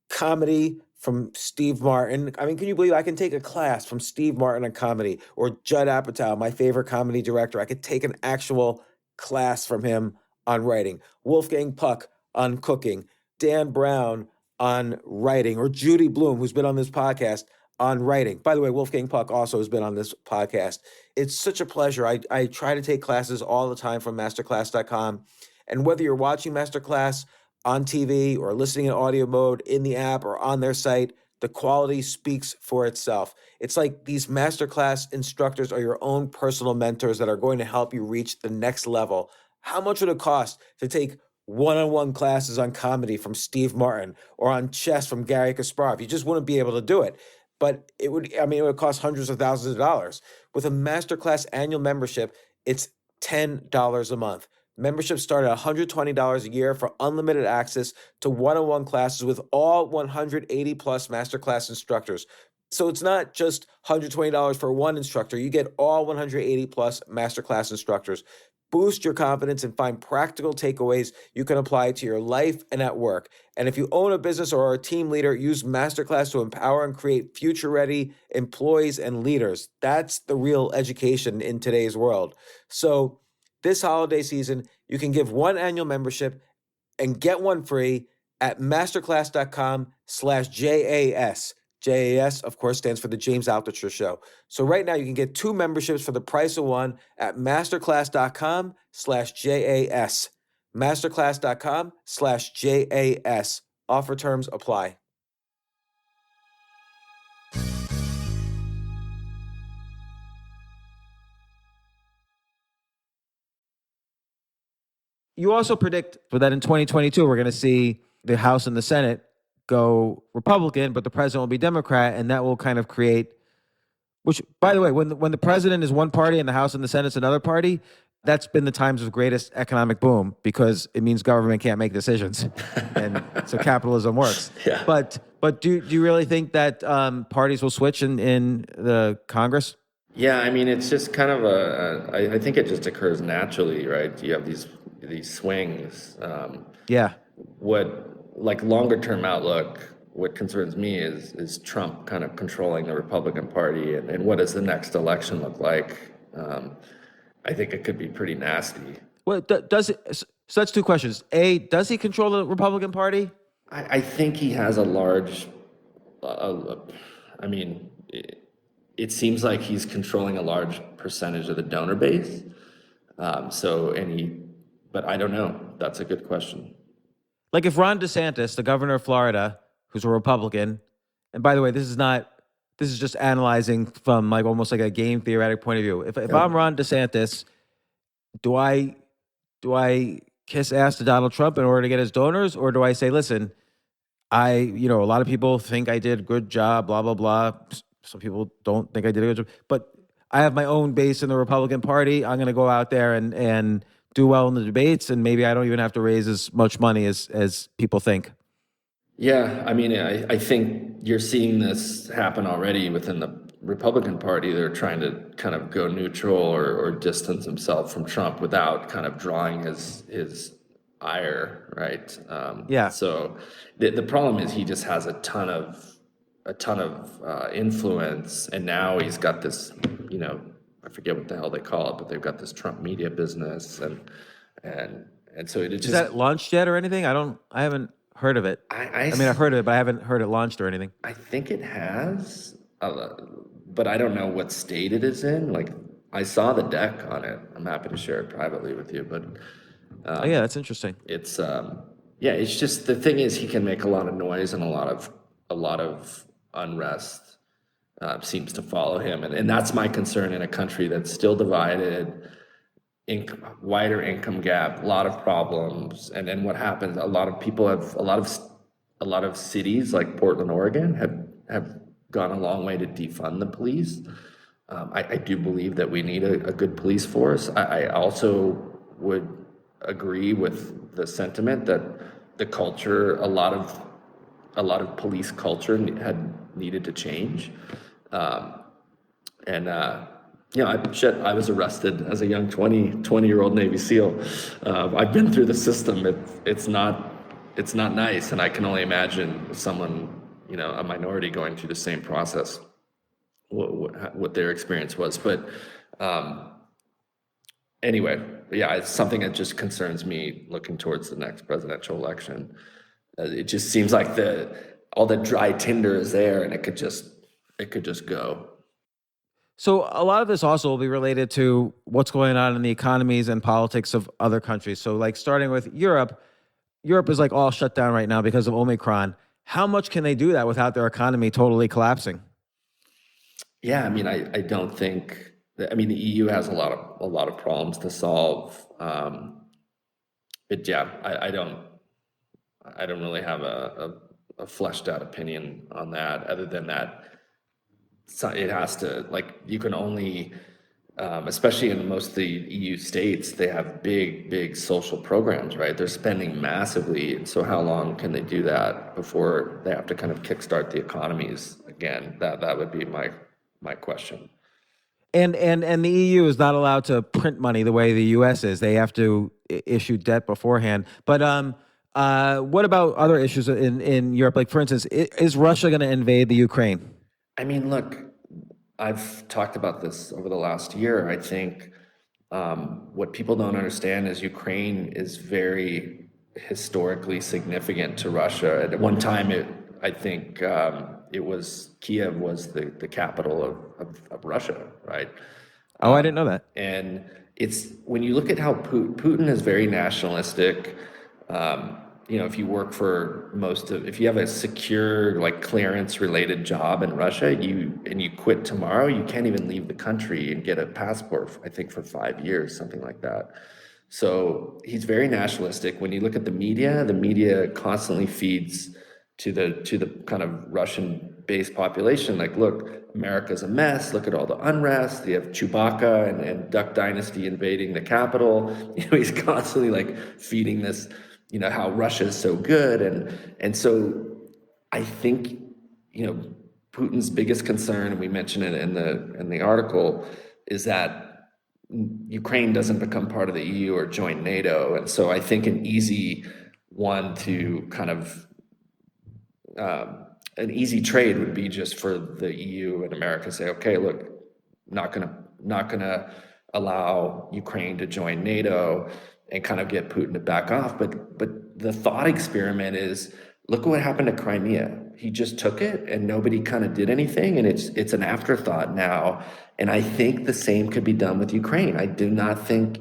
comedy from Steve Martin. I mean, can you believe I can take a class from Steve Martin on comedy, or Judd Apatow, my favorite comedy director? I could take an actual class from him on writing. Wolfgang Puck on cooking. Dan Brown on writing, or Judy Bloom, who's been on this podcast, on writing. By the way, Wolfgang Puck also has been on this podcast. It's such a pleasure. I try to take classes all the time from masterclass.com. And whether you're watching Masterclass on TV or listening in audio mode in the app or on their site, the quality speaks for itself. It's like these Masterclass instructors are your own personal mentors that are going to help you reach the next level. How much would it cost to take one-on-one classes on comedy from Steve Martin or on chess from Gary Kasparov? You just wouldn't be able to do it. But it would cost hundreds of thousands of dollars. With a Masterclass annual membership, it's $10 a month. Memberships start at $120 a year for unlimited access to one-on-one classes with all 180 plus Masterclass instructors. So it's not just $120 for one instructor. You get all 180 plus Masterclass instructors. Boost your confidence and find practical takeaways you can apply to your life and at work. And if you own a business or are a team leader, use Masterclass to empower and create future-ready employees and leaders. That's the real education in today's world. So this holiday season, you can give one annual membership and get one free at masterclass.com/JAS. JAS, of course, stands for the James Altucher Show. So right now you can get two memberships for the price of one at masterclass.com/JAS. Masterclass.com/JAS. Offer terms apply. You also predict that in 2022, we're going to see the House and the Senate go Republican, but the president will be Democrat, and that will kind of create, which, by the way, when the president is one party and the House and the Senate's another party, that's been the times of greatest economic boom, because it means government can't make decisions, and so capitalism works. Yeah. But do you really think that parties will switch in the Congress? Yeah, I mean, it's just kind of I think it just occurs naturally, right? You have these swings. Yeah. Like longer term outlook, what concerns me is Trump kind of controlling the Republican Party, and what does the next election look like? I think it could be pretty nasty. Well, does it? So that's two questions. A, does he control the Republican Party? I think he has a large, it seems like he's controlling a large percentage of the donor base. But I don't know. That's a good question. Like, if Ron DeSantis, the governor of Florida, who's a Republican, and by the way, this is just analyzing from like almost like a game theoretic point of view. If I'm Ron DeSantis, do I kiss ass to Donald Trump in order to get his donors, or do I say, listen, a lot of people think I did a good job, blah blah blah, some people don't think I did a good job, but I have my own base in the Republican Party. I'm going to go out there and do well in the debates, and maybe I don't even have to raise as much money as people think. Yeah, I mean, I think you're seeing this happen already within the Republican Party. They're trying to kind of go neutral or distance himself from Trump without kind of drawing his ire, right? Yeah. So the problem is he just has a ton of influence, and now he's got this, I forget what the hell they call it, but they've got this Trump media business, and so it Is just that launched yet or anything? I haven't heard of it. I mean, I've heard of it, but I haven't heard it launched or anything. I think it has, but I don't know what state it is in. Like, I saw the deck on it. I'm happy to share it privately with you, but Oh yeah, that's interesting. it's yeah, it's just the thing is he can make a lot of noise, and a lot of unrest seems to follow him, and that's my concern in a country that's still divided, wider income gap, a lot of problems, and then what happens? A lot of people have a lot of cities like Portland, Oregon, have gone a long way to defund the police. I do believe that we need a good police force. I also would agree with the sentiment that the culture, a lot of police culture had needed to change. I was arrested as a young 20-year-old Navy SEAL. I've been through the system. It's not nice, and I can only imagine someone, a minority going through the same process, what their experience was. But anyway, yeah, it's something that just concerns me looking towards the next presidential election. It just seems like all the dry tinder is there, and it could just go. So a lot of this also will be related to what's going on in the economies and politics of other countries. So like starting with Europe is like all shut down right now because of Omicron. How much can they do that without their economy totally collapsing? Yeah, I mean, I don't think that, I mean, the EU has a lot of problems to solve. But yeah, I don't really have a fleshed out opinion on that, other than that it has to, like, you can only, especially in most of the EU states, they have big social programs, right? They're spending massively. And so how long can they do that before they have to kind of kickstart the economies again? That would be my question. And the EU is not allowed to print money the way the US is. They have to issue debt beforehand. But what about other issues in Europe? Like, for instance, is Russia going to invade the Ukraine? I mean, look, I've talked about this over the last year. I think what people don't understand is Ukraine is very historically significant to Russia. At one time, I think Kiev was the capital of Russia, right? Oh, I didn't know that. And it's, when you look at how Putin is very nationalistic. If you work for if you have a secure, like, clearance related job in Russia, and you quit tomorrow, you can't even leave the country and get a passport, I think, for 5 years, something like that. So he's very nationalistic. When you look at the media constantly feeds to the kind of Russian-based population, like, look, America's a mess. Look at all the unrest. You have Chewbacca and Duck Dynasty invading the capital. He's constantly, like, feeding this, how Russia is so good. And so I think, Putin's biggest concern, and we mentioned it in the article, is that Ukraine doesn't become part of the EU or join NATO. And so I think an easy one to kind of, an easy trade would be just for the EU and America to say, okay, look, not gonna allow Ukraine to join NATO, and kind of get Putin to back off. But the thought experiment is, look at what happened to Crimea. He just took it, and nobody kind of did anything, and it's an afterthought now. And I think the same could be done with Ukraine. I do not think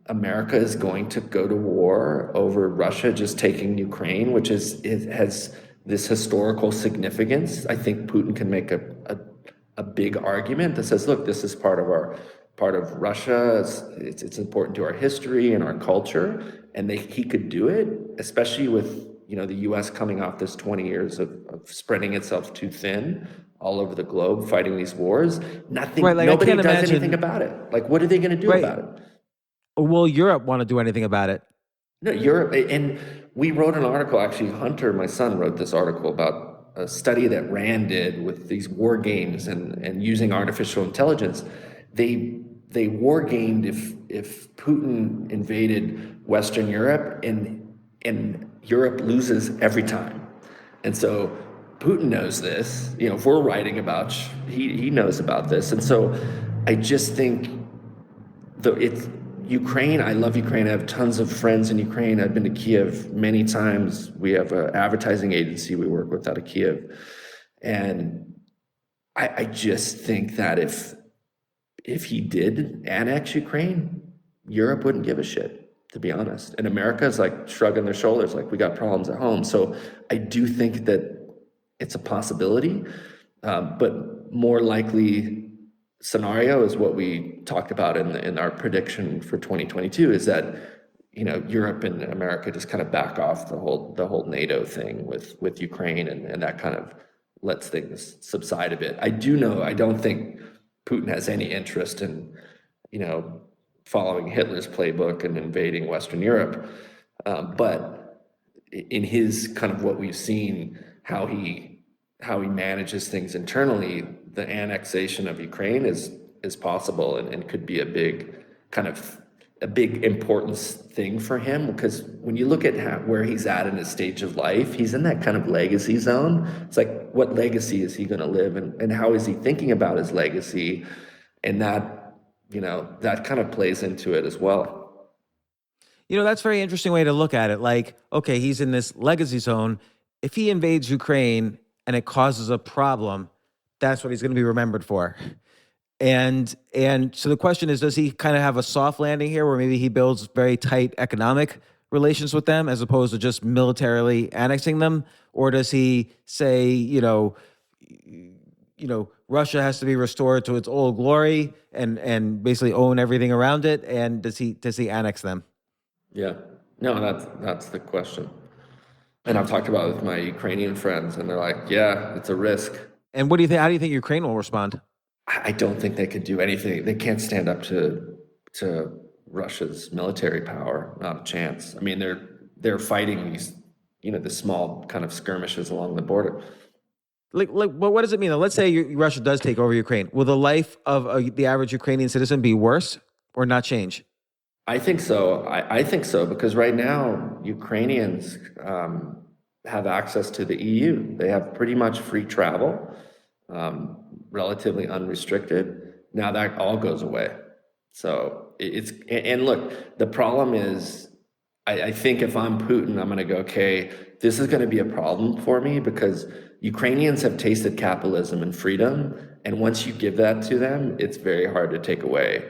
America is going to go to war over Russia just taking Ukraine, which has this historical significance. I think Putin can make a big argument that says, look, this is part of Russia. It's important to our history and our culture, and he could do it, especially with the U.S. coming off this 20 years of spreading itself too thin all over the globe fighting these wars. Nothing, Right, like, I nobody can't does anything imagine. about it. Like, what are they going to do Right. about it? Will Europe want to do anything about it? No, Europe, and we wrote an article, actually, Hunter, my son, wrote this article about a study that Rand did with these war games and using artificial intelligence. They war gamed if Putin invaded Western Europe, and Europe loses every time. And so Putin knows this. You know, if we're writing about, he knows about this. And so I just think it's Ukraine. I love Ukraine. I have tons of friends in Ukraine. I've been to Kiev many times. We have an advertising agency we work with out of Kiev. And I just think that if he did annex Ukraine, Europe wouldn't give a shit, to be honest. And America's like shrugging their shoulders, like, we got problems at home. So I do think that it's a possibility, but more likely scenario is what we talked about in our prediction for 2022, is that, you know, Europe and America just kind of back off the whole NATO thing with Ukraine, and that kind of lets things subside a bit. I don't think Putin has any interest in, you know, following Hitler's playbook and invading Western Europe. But in his kind of what we've seen, how he manages things internally, the annexation of Ukraine is possible and could be a big important thing for him, because when you look at where he's at in his stage of life, he's in that kind of legacy zone. It's like, what legacy is he going to live, and how is he thinking about his legacy? And that, you know, that kind of plays into it as well. You know, that's a very interesting way to look at it. Like, okay, he's in this legacy zone. If he invades Ukraine and it causes a problem, that's what he's going to be remembered for. And so the question is, does he kind of have a soft landing here, where maybe he builds very tight economic relations with them as opposed to just militarily annexing them? Or does he say, you know, Russia has to be restored to its old glory and basically own everything around it? And does he annex them? Yeah, no, that's the question. And I've talked about it with my Ukrainian friends, and they're like, yeah, it's a risk. And what do you think? How do you think Ukraine will respond? I don't think they could do anything. They can't stand up to Russia's military power. Not a chance. I mean, they're fighting these, you know, the small kind of skirmishes along the border. Like, well, what does it mean? Let's say Russia does take over Ukraine. Will the life of the average Ukrainian citizen be worse or not change? I think so. I think so, because right now Ukrainians have access to the EU. They have pretty much free travel, relatively unrestricted. Now that all goes away. So and look, the problem is, I think if I'm Putin, I'm going to go, okay, this is going to be a problem for me, because Ukrainians have tasted capitalism and freedom. And once you give that to them, it's very hard to take away.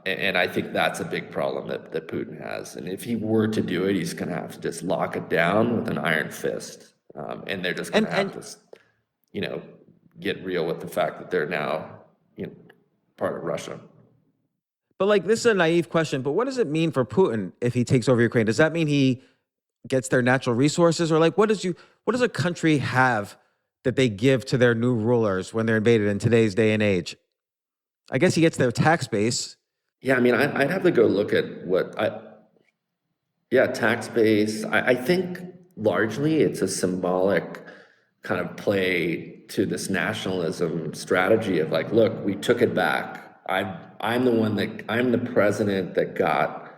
And I think that's a big problem that Putin has. And if he were to do it, he's going to have to just lock it down with an iron fist. And they're just going to have to, you know, get real with the fact that they're now, you know, part of Russia. But like, this is a naive question, but what does it mean for Putin if he takes over Ukraine? Does that mean he gets their natural resources? Or like, what does a country have that they give to their new rulers when they're invaded in today's day and age? I guess he gets their tax base. Yeah, I mean, I'd have to go look at tax base. I think largely it's a symbolic kind of play to this nationalism strategy of like, look, we took it back. I'm the president that got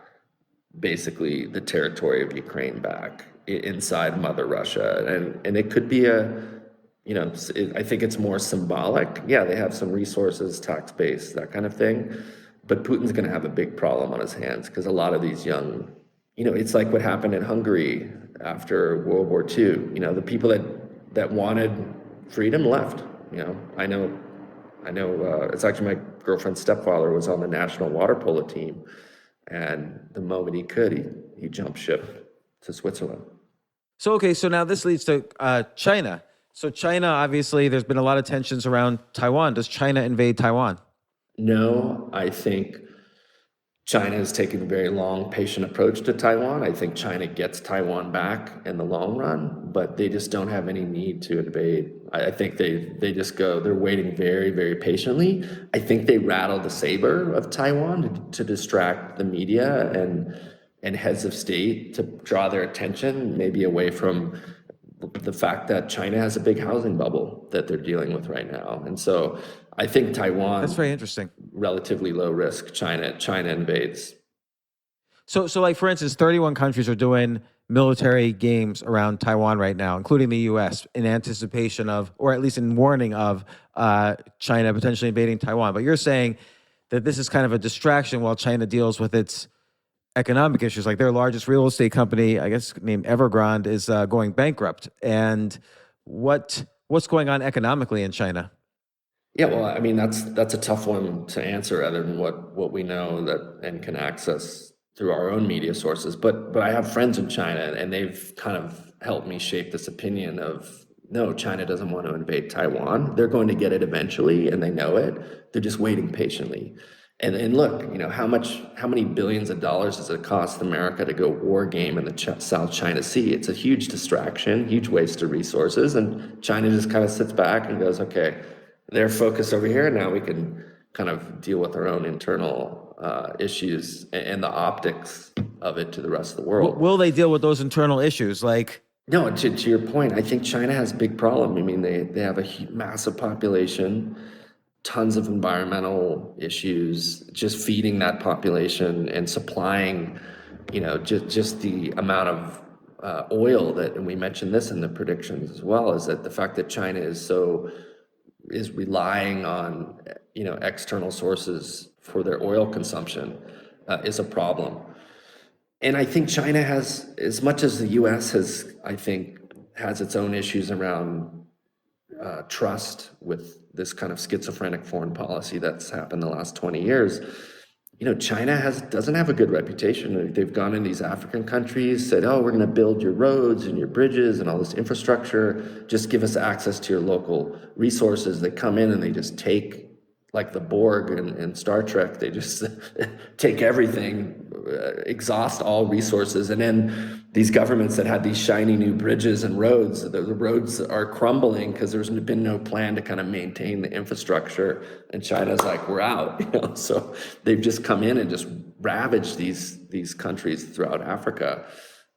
basically the territory of Ukraine back inside Mother Russia. And it could be I think it's more symbolic. Yeah, they have some resources, tax base, that kind of thing. But Putin's going to have a big problem on his hands, because a lot of these young, you know, it's like what happened in Hungary after World War II. You know, the people that wanted freedom left. You know, I know. It's actually my girlfriend's stepfather was on the national water polo team, and the moment he could, he jumped ship to Switzerland. So now this leads to China. So China, obviously, there's been a lot of tensions around Taiwan. Does China invade Taiwan? No, I think China is taking a very long, patient approach to Taiwan. I think China gets Taiwan back in the long run, but they just don't have any need to invade. I think they just go, they're waiting very, very patiently. I think they rattle the saber of Taiwan to distract the media and heads of state, to draw their attention maybe away from the fact that China has a big housing bubble that they're dealing with right now. And so I think Taiwan, That's very interesting. relatively low risk. China invades. So like for instance, 31 countries are doing military games around Taiwan right now, including the U.S., in anticipation of, or at least in warning of, China potentially invading Taiwan. But you're saying that this is kind of a distraction while China deals with its economic issues. Like their largest real estate company, I guess named Evergrande, is going bankrupt. And what's going on economically in China? Yeah, well, I mean, that's a tough one to answer other than what we know that and can access through our own media sources. But I have friends in China, and they've kind of helped me shape this opinion of, no, China doesn't want to invade Taiwan. They're going to get it eventually, and they know it. They're just waiting patiently. And look, how many billions of dollars does it cost America to go war game in the South China Sea? It's a huge distraction, huge waste of resources, and China just kind of sits back and goes, okay, they're focused over here. Now we can kind of deal with our own internal issues and the optics of it to the rest of the world. Will they deal with those internal issues? Like, no, to your point, I think China has a big problem. I mean, they have a massive population, tons of environmental issues, just feeding that population and supplying, just the amount of oil that, and we mentioned this in the predictions as well, is that the fact that China is relying on, external sources for their oil consumption is a problem. And I think China has, as much as the US has its own issues around trust with this kind of schizophrenic foreign policy that's happened the last 20 years. China doesn't have a good reputation. They've gone in these African countries, said, oh, we're going to build your roads and your bridges and all this infrastructure. Just give us access to your local resources. They come in and they just take, like the Borg in Star Trek, they just take everything, exhaust all resources. And then these governments that had these shiny new bridges and roads, the roads are crumbling because there's been no plan to kind of maintain the infrastructure. And China's like, we're out. So they've just come in and just ravaged these countries throughout Africa.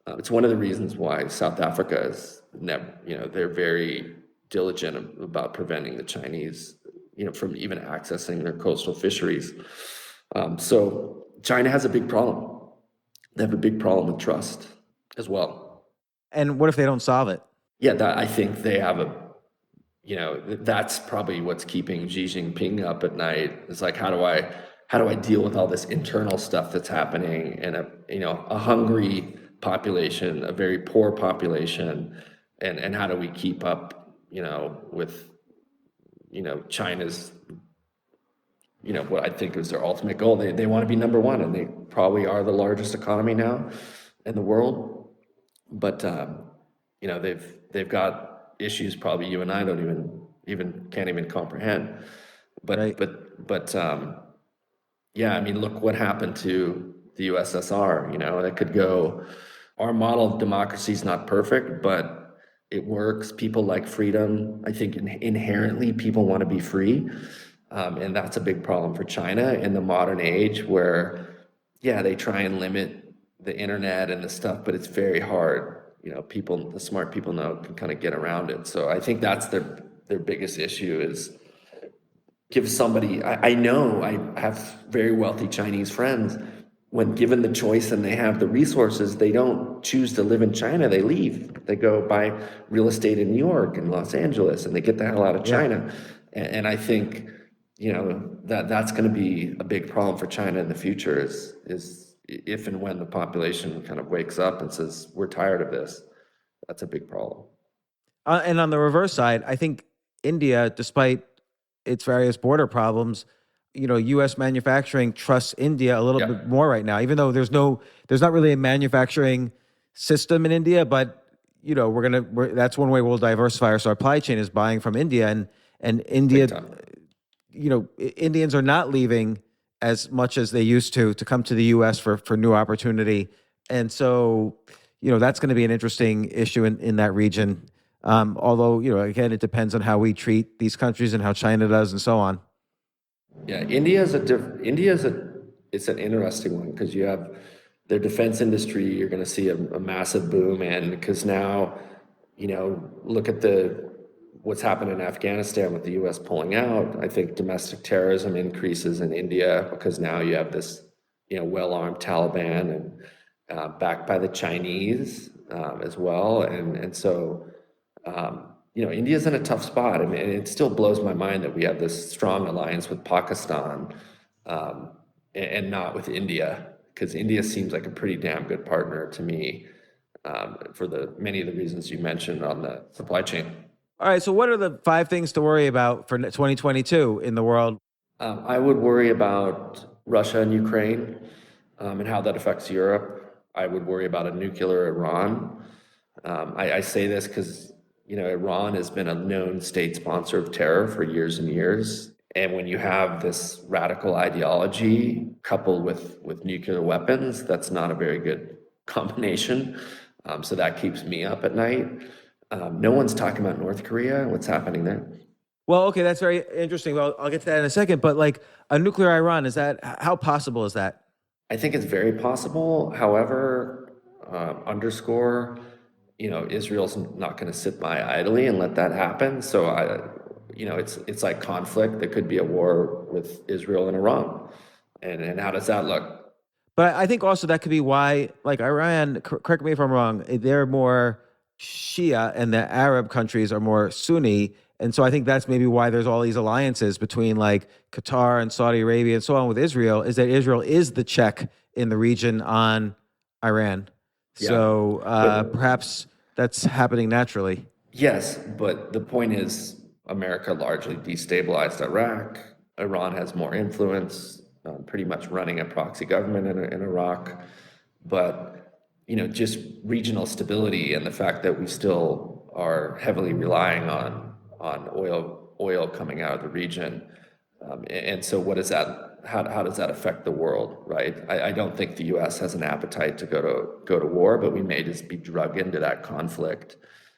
It's one of the reasons why South Africa is never, they're very diligent about preventing the Chinese from even accessing their coastal fisheries. So China has a big problem. They have a big problem with trust as well. and what if they don't solve it? Yeah, I think they have that's probably what's keeping Xi Jinping up at night. It's like, how do I deal with all this internal stuff that's happening in a hungry population, a very poor population, and how do we keep up, with China's, what I think is their ultimate goal. They want to be number one, and they probably are the largest economy now in the world. But they've got issues probably you and I don't can't even comprehend. But Right. yeah, I mean, look what happened to the USSR. That could go. Our model of democracy is not perfect, but it works. People like freedom. I think inherently people want to be free. And that's a big problem for China in the modern age where, yeah, they try and limit the internet and the stuff, but it's very hard. The smart people know can kind of get around it. So I think that's their biggest issue is give somebody, I know I have very wealthy Chinese friends. When given the choice and they have the resources, they don't choose to live in China. They leave. They go buy real estate in New York and Los Angeles, and they get the hell out of China. And I think, that's going to be a big problem for China in the future is if and when the population kind of wakes up and says, we're tired of this. That's a big problem. And on the reverse side, I think India, despite its various border problems, U.S. manufacturing trusts India a little bit more right now, even though there's not really a manufacturing system in India, but that's one way we'll diversify our supply chain is buying from India, and India, Indians are not leaving as much as they used to come to the U.S. for new opportunity. And so, that's going to be an interesting issue in that region. Although, again, it depends on how we treat these countries and how China does and so on. Yeah, it's an interesting one because you have their defense industry. You're going to see a massive boom, and because now, look at what's happened in Afghanistan with the U.S. pulling out. I think domestic terrorism increases in India because now you have this, well-armed Taliban and backed by the Chinese as well, and so. India's in a tough spot. I mean, it still blows my mind that we have this strong alliance with Pakistan and not with India, because India seems like a pretty damn good partner to me for many of the reasons you mentioned on the supply chain. All right. So what are the 5 things to worry about for 2022 in the world? I would worry about Russia and Ukraine and how that affects Europe. I would worry about a nuclear Iran. I say this because Iran has been a known state sponsor of terror for years and years. And when you have this radical ideology coupled with nuclear weapons, that's not a very good combination. So that keeps me up at night. No one's talking about North Korea and what's happening there. Well, okay, that's very interesting. Well, I'll get to that in a second. But like a nuclear Iran, how possible is that? I think it's very possible. However, underscore, Israel's not going to sit by idly and let that happen. So it's like conflict. There could be a war with Israel and Iran, and how does that look? But I think also that could be why, like Iran, correct me if I'm wrong, they're more Shia and the Arab countries are more Sunni. And so I think that's maybe why there's all these alliances between like Qatar and Saudi Arabia and so on with Israel, is that Israel is the check in the region on Iran. Yeah. So perhaps that's happening naturally. Yes, but the point is America largely destabilized Iraq. Iran has more influence, pretty much running a proxy government in Iraq. But, just regional stability and the fact that we still are heavily relying on oil coming out of the region. And so what is that? How does that affect the world, right? I don't think the U.S. has an appetite to go to war, but we may just be drug into that conflict,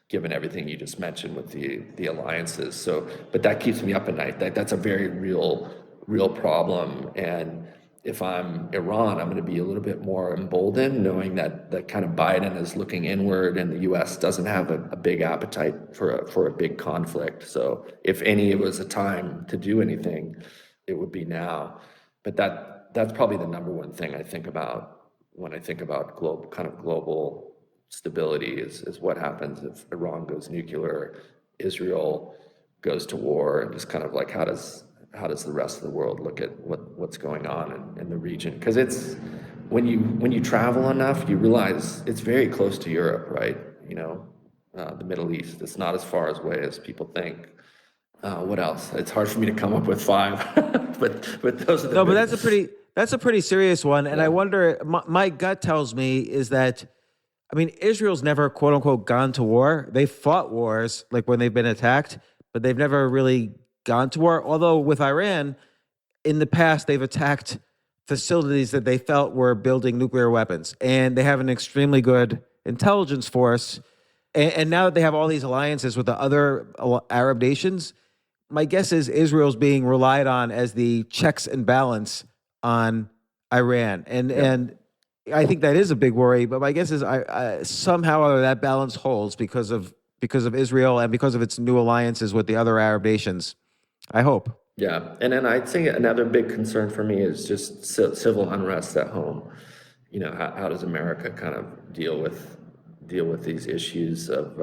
given everything you just mentioned with the alliances. So, but that keeps me up at night. That's a very real problem. And if I'm Iran, I'm going to be a little bit more emboldened, knowing that kind of Biden is looking inward, and the U.S. doesn't have a big appetite for a big conflict. So, if it was a time to do anything, it would be now. But that's probably the number one thing I think about when I think about global stability is what happens if Iran goes nuclear, Israel goes to war, and just kind of like how does the rest of the world look at what's going on in the region? Because it's when you travel enough, you realize it's very close to Europe, right? The Middle East. It's not as far away as people think. What else? It's hard for me to come up with 5, but those are the but that's a pretty serious one. And I wonder, my gut tells me is that, I mean, Israel's never quote unquote gone to war. They've fought wars like when they've been attacked, but they've never really gone to war. Although with Iran, in the past, they've attacked facilities that they felt were building nuclear weapons, and they have an extremely good intelligence force. And now that they have all these alliances with the other Arab nations, my guess is Israel's being relied on as the checks and balance on Iran. And I think that is a big worry, but my guess is somehow or other that balance holds because of Israel and because of its new alliances with the other Arab nations. I hope. Yeah, and then I'd say another big concern for me is just civil unrest at home. How does America kind of deal with these issues of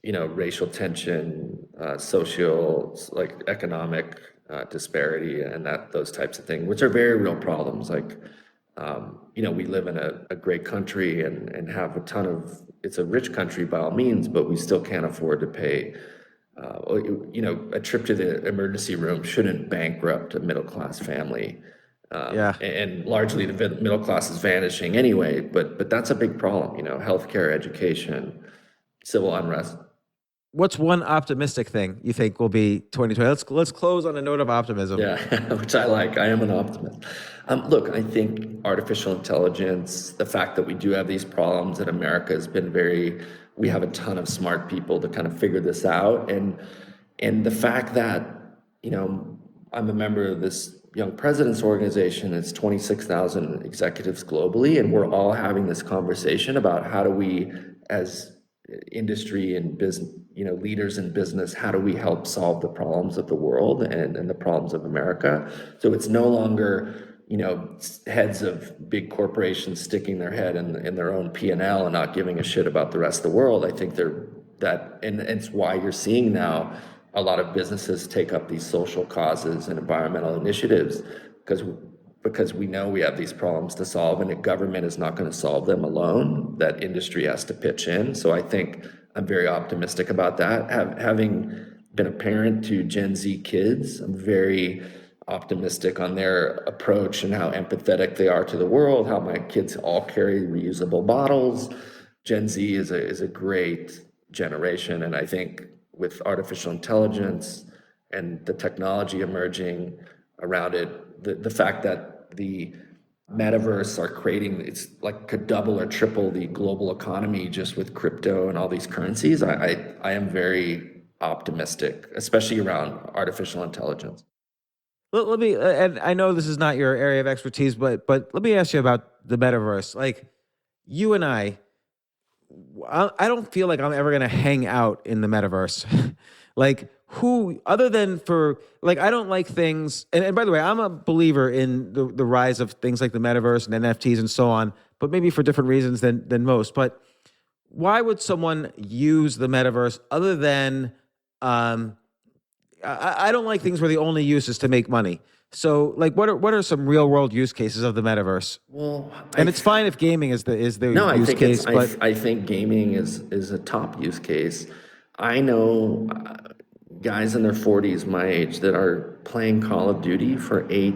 racial tension, social, like economic disparity, and those types of things, which are very real problems. Like, we live in a great country and have it's a rich country by all means, but we still can't afford to pay. A trip to the emergency room shouldn't bankrupt a middle-class family. And largely the middle class is vanishing anyway, but that's a big problem, healthcare, education, civil unrest. What's one optimistic thing you think will be 2020? Let's close on a note of optimism. Yeah, which I like. I am an optimist. Look, I think artificial intelligence, the fact that we do have these problems in America has been we have a ton of smart people to kind of figure this out. And the fact that, I'm a member of this Young Presidents Organization. It's 26,000 executives globally, and we're all having this conversation about how do we, as industry and business, leaders in business, how do we help solve the problems of the world and the problems of America? So it's no longer, heads of big corporations sticking their head in their own P&L and not giving a shit about the rest of the world. I think and it's why you're seeing now a lot of businesses take up these social causes and environmental initiatives, because we know we have these problems to solve, and the government is not going to solve them alone. That industry has to pitch in. So I think I'm very optimistic about that. Having been a parent to Gen Z kids, I'm very optimistic on their approach and how empathetic they are to the world, how my kids all carry reusable bottles. Gen Z is a great generation, and I think with artificial intelligence and the technology emerging around it, the fact that the metaverse are creating, it's like could double or triple the global economy just with crypto and all these currencies. I am very optimistic, especially around artificial intelligence. Let me, and I know this is not your area of expertise, but let me ask you about the metaverse. Like, you and I don't feel like I'm ever going to hang out in the metaverse. Like, who, other than for, like, I don't like things. And by the way, I'm a believer in the rise of things like the metaverse and NFTs and so on, but maybe for different reasons than most. But why would someone use the metaverse other than, I don't like things where the only use is to make money. So, like, what are some real world use cases of the metaverse? Well, and it's fine if gaming is the no, use case, but I think gaming is a top use case. I know guys in their 40s, my age, that are playing Call of Duty for 8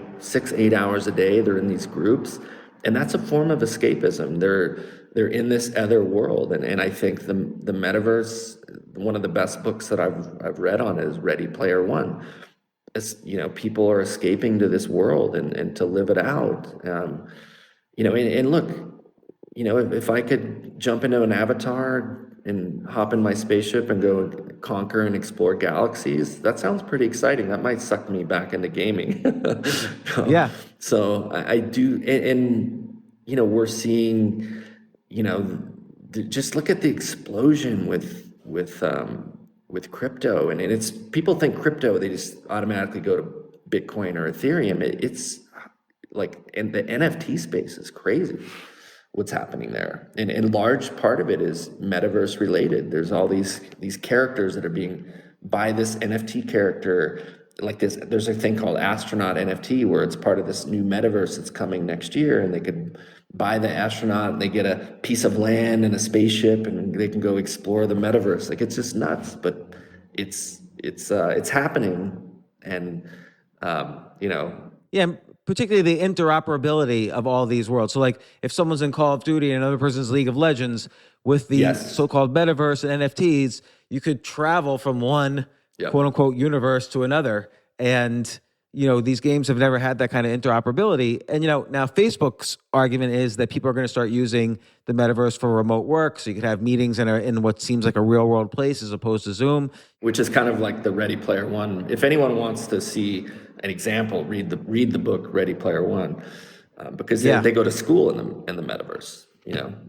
hours a day. They're in these groups, and that's a form of escapism. They're in this other world, and I think the metaverse. One of the best books that I've read on is Ready Player One. As people are escaping to this world and to live it out. And look, if I could jump into an avatar and hop in my spaceship and go conquer and explore galaxies, that sounds pretty exciting. That might suck me back into gaming. Yeah. So I do, and we're seeing, just look at the explosion with crypto, and it's, people think crypto, they just automatically go to Bitcoin or Ethereum. It's like, and the NFT space is crazy what's happening there, and large part of it is metaverse related. There's all these characters that are being, by this NFT character, like this, there's a thing called astronaut NFT where it's part of this new metaverse that's coming next year, and they could buy the astronaut and they get a piece of land and a spaceship and they can go explore the metaverse. Like, it's just nuts, but it's happening. And yeah, particularly the interoperability of all these worlds. So, like, if someone's in Call of Duty and another person's League of Legends, with the so-called metaverse and NFTs, you could travel from one quote unquote universe to another. And these games have never had that kind of interoperability. And, now Facebook's argument is that people are going to start using the metaverse for remote work. So you could have meetings in what seems like a real world place as opposed to Zoom. Which is kind of like the Ready Player One. If anyone wants to see an example, read the book Ready Player One, because they go to school in the metaverse.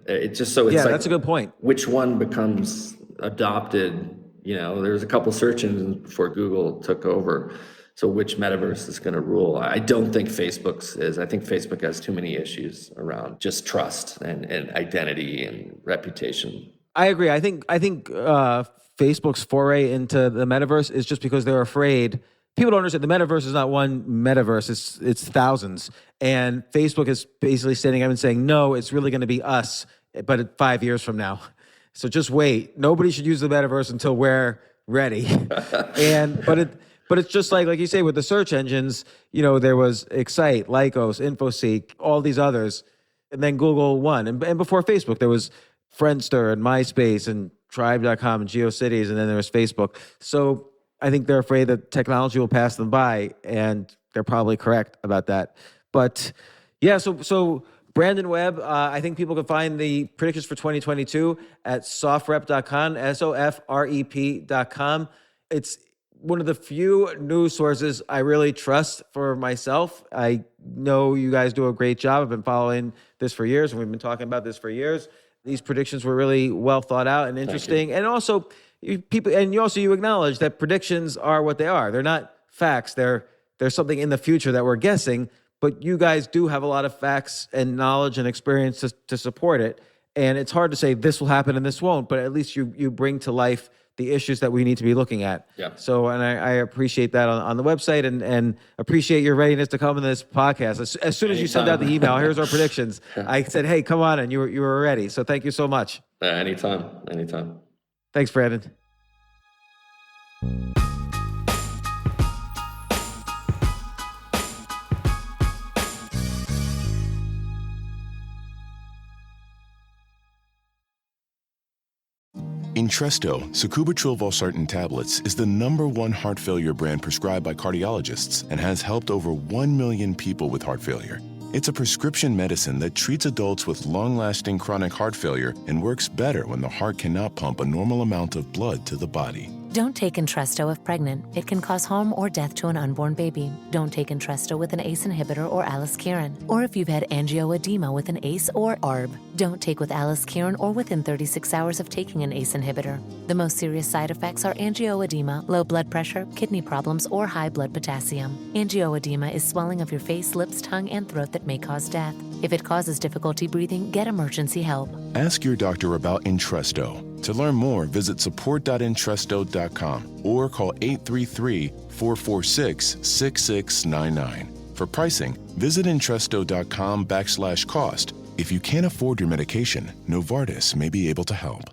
It's just so it's like, that's a good point. Which one becomes adopted? There's a couple search engines before Google took over. So which metaverse is going to rule? I don't think Facebook's is. I think Facebook has too many issues around just trust and identity and reputation. I agree. I think Facebook's foray into the metaverse is just because they're afraid. People don't understand the metaverse is not one metaverse. It's thousands. And Facebook is basically standing up and saying, no, it's really going to be us, but 5 years from now. So just wait. Nobody should use the metaverse until we're ready. But it's just like you say, with the search engines, there was Excite, Lycos, InfoSeek, all these others, and then Google won. And before Facebook, there was Friendster and MySpace and Tribe.com and GeoCities, and then there was Facebook. So I think they're afraid that technology will pass them by, and they're probably correct about that. But yeah, so Brandon Webb, I think people can find the predictions for 2022 at sofrep.com, SOFREP.com. It's one of the few news sources I really trust for myself. I know you guys do a great job. I've been following this for years, and we've been talking about this for years. These predictions were really well thought out and interesting. And also, you acknowledge that predictions are what they are. They're not facts. There's something in the future that we're guessing, but you guys do have a lot of facts and knowledge and experience to support it. And it's hard to say this will happen and this won't, but at least you bring to life the issues that we need to be looking at. Yeah. So, and I appreciate that on the website, and appreciate your readiness to come in this podcast. As soon as you send out the email, here's our predictions, I said, hey, come on, and you were ready. So thank you so much. Anytime. Thanks, Brandon. Entresto, sacubitril valsartan tablets, is the #1 heart failure brand prescribed by cardiologists and has helped over 1 million people with heart failure. It's a prescription medicine that treats adults with long-lasting chronic heart failure and works better when the heart cannot pump a normal amount of blood to the body. Don't take Entresto if pregnant. It can cause harm or death to an unborn baby. Don't take Entresto with an ACE inhibitor or aliskiren, or if you've had angioedema with an ACE or ARB. Don't take with aliskiren or within 36 hours of taking an ACE inhibitor. The most serious side effects are angioedema, low blood pressure, kidney problems, or high blood potassium. Angioedema is swelling of your face, lips, tongue, and throat that may cause death. If it causes difficulty breathing, get emergency help. Ask your doctor about Entresto. To learn more, visit support.entresto.com or call 833-446-6699. For pricing, visit Entresto.com/cost. If you can't afford your medication, Novartis may be able to help.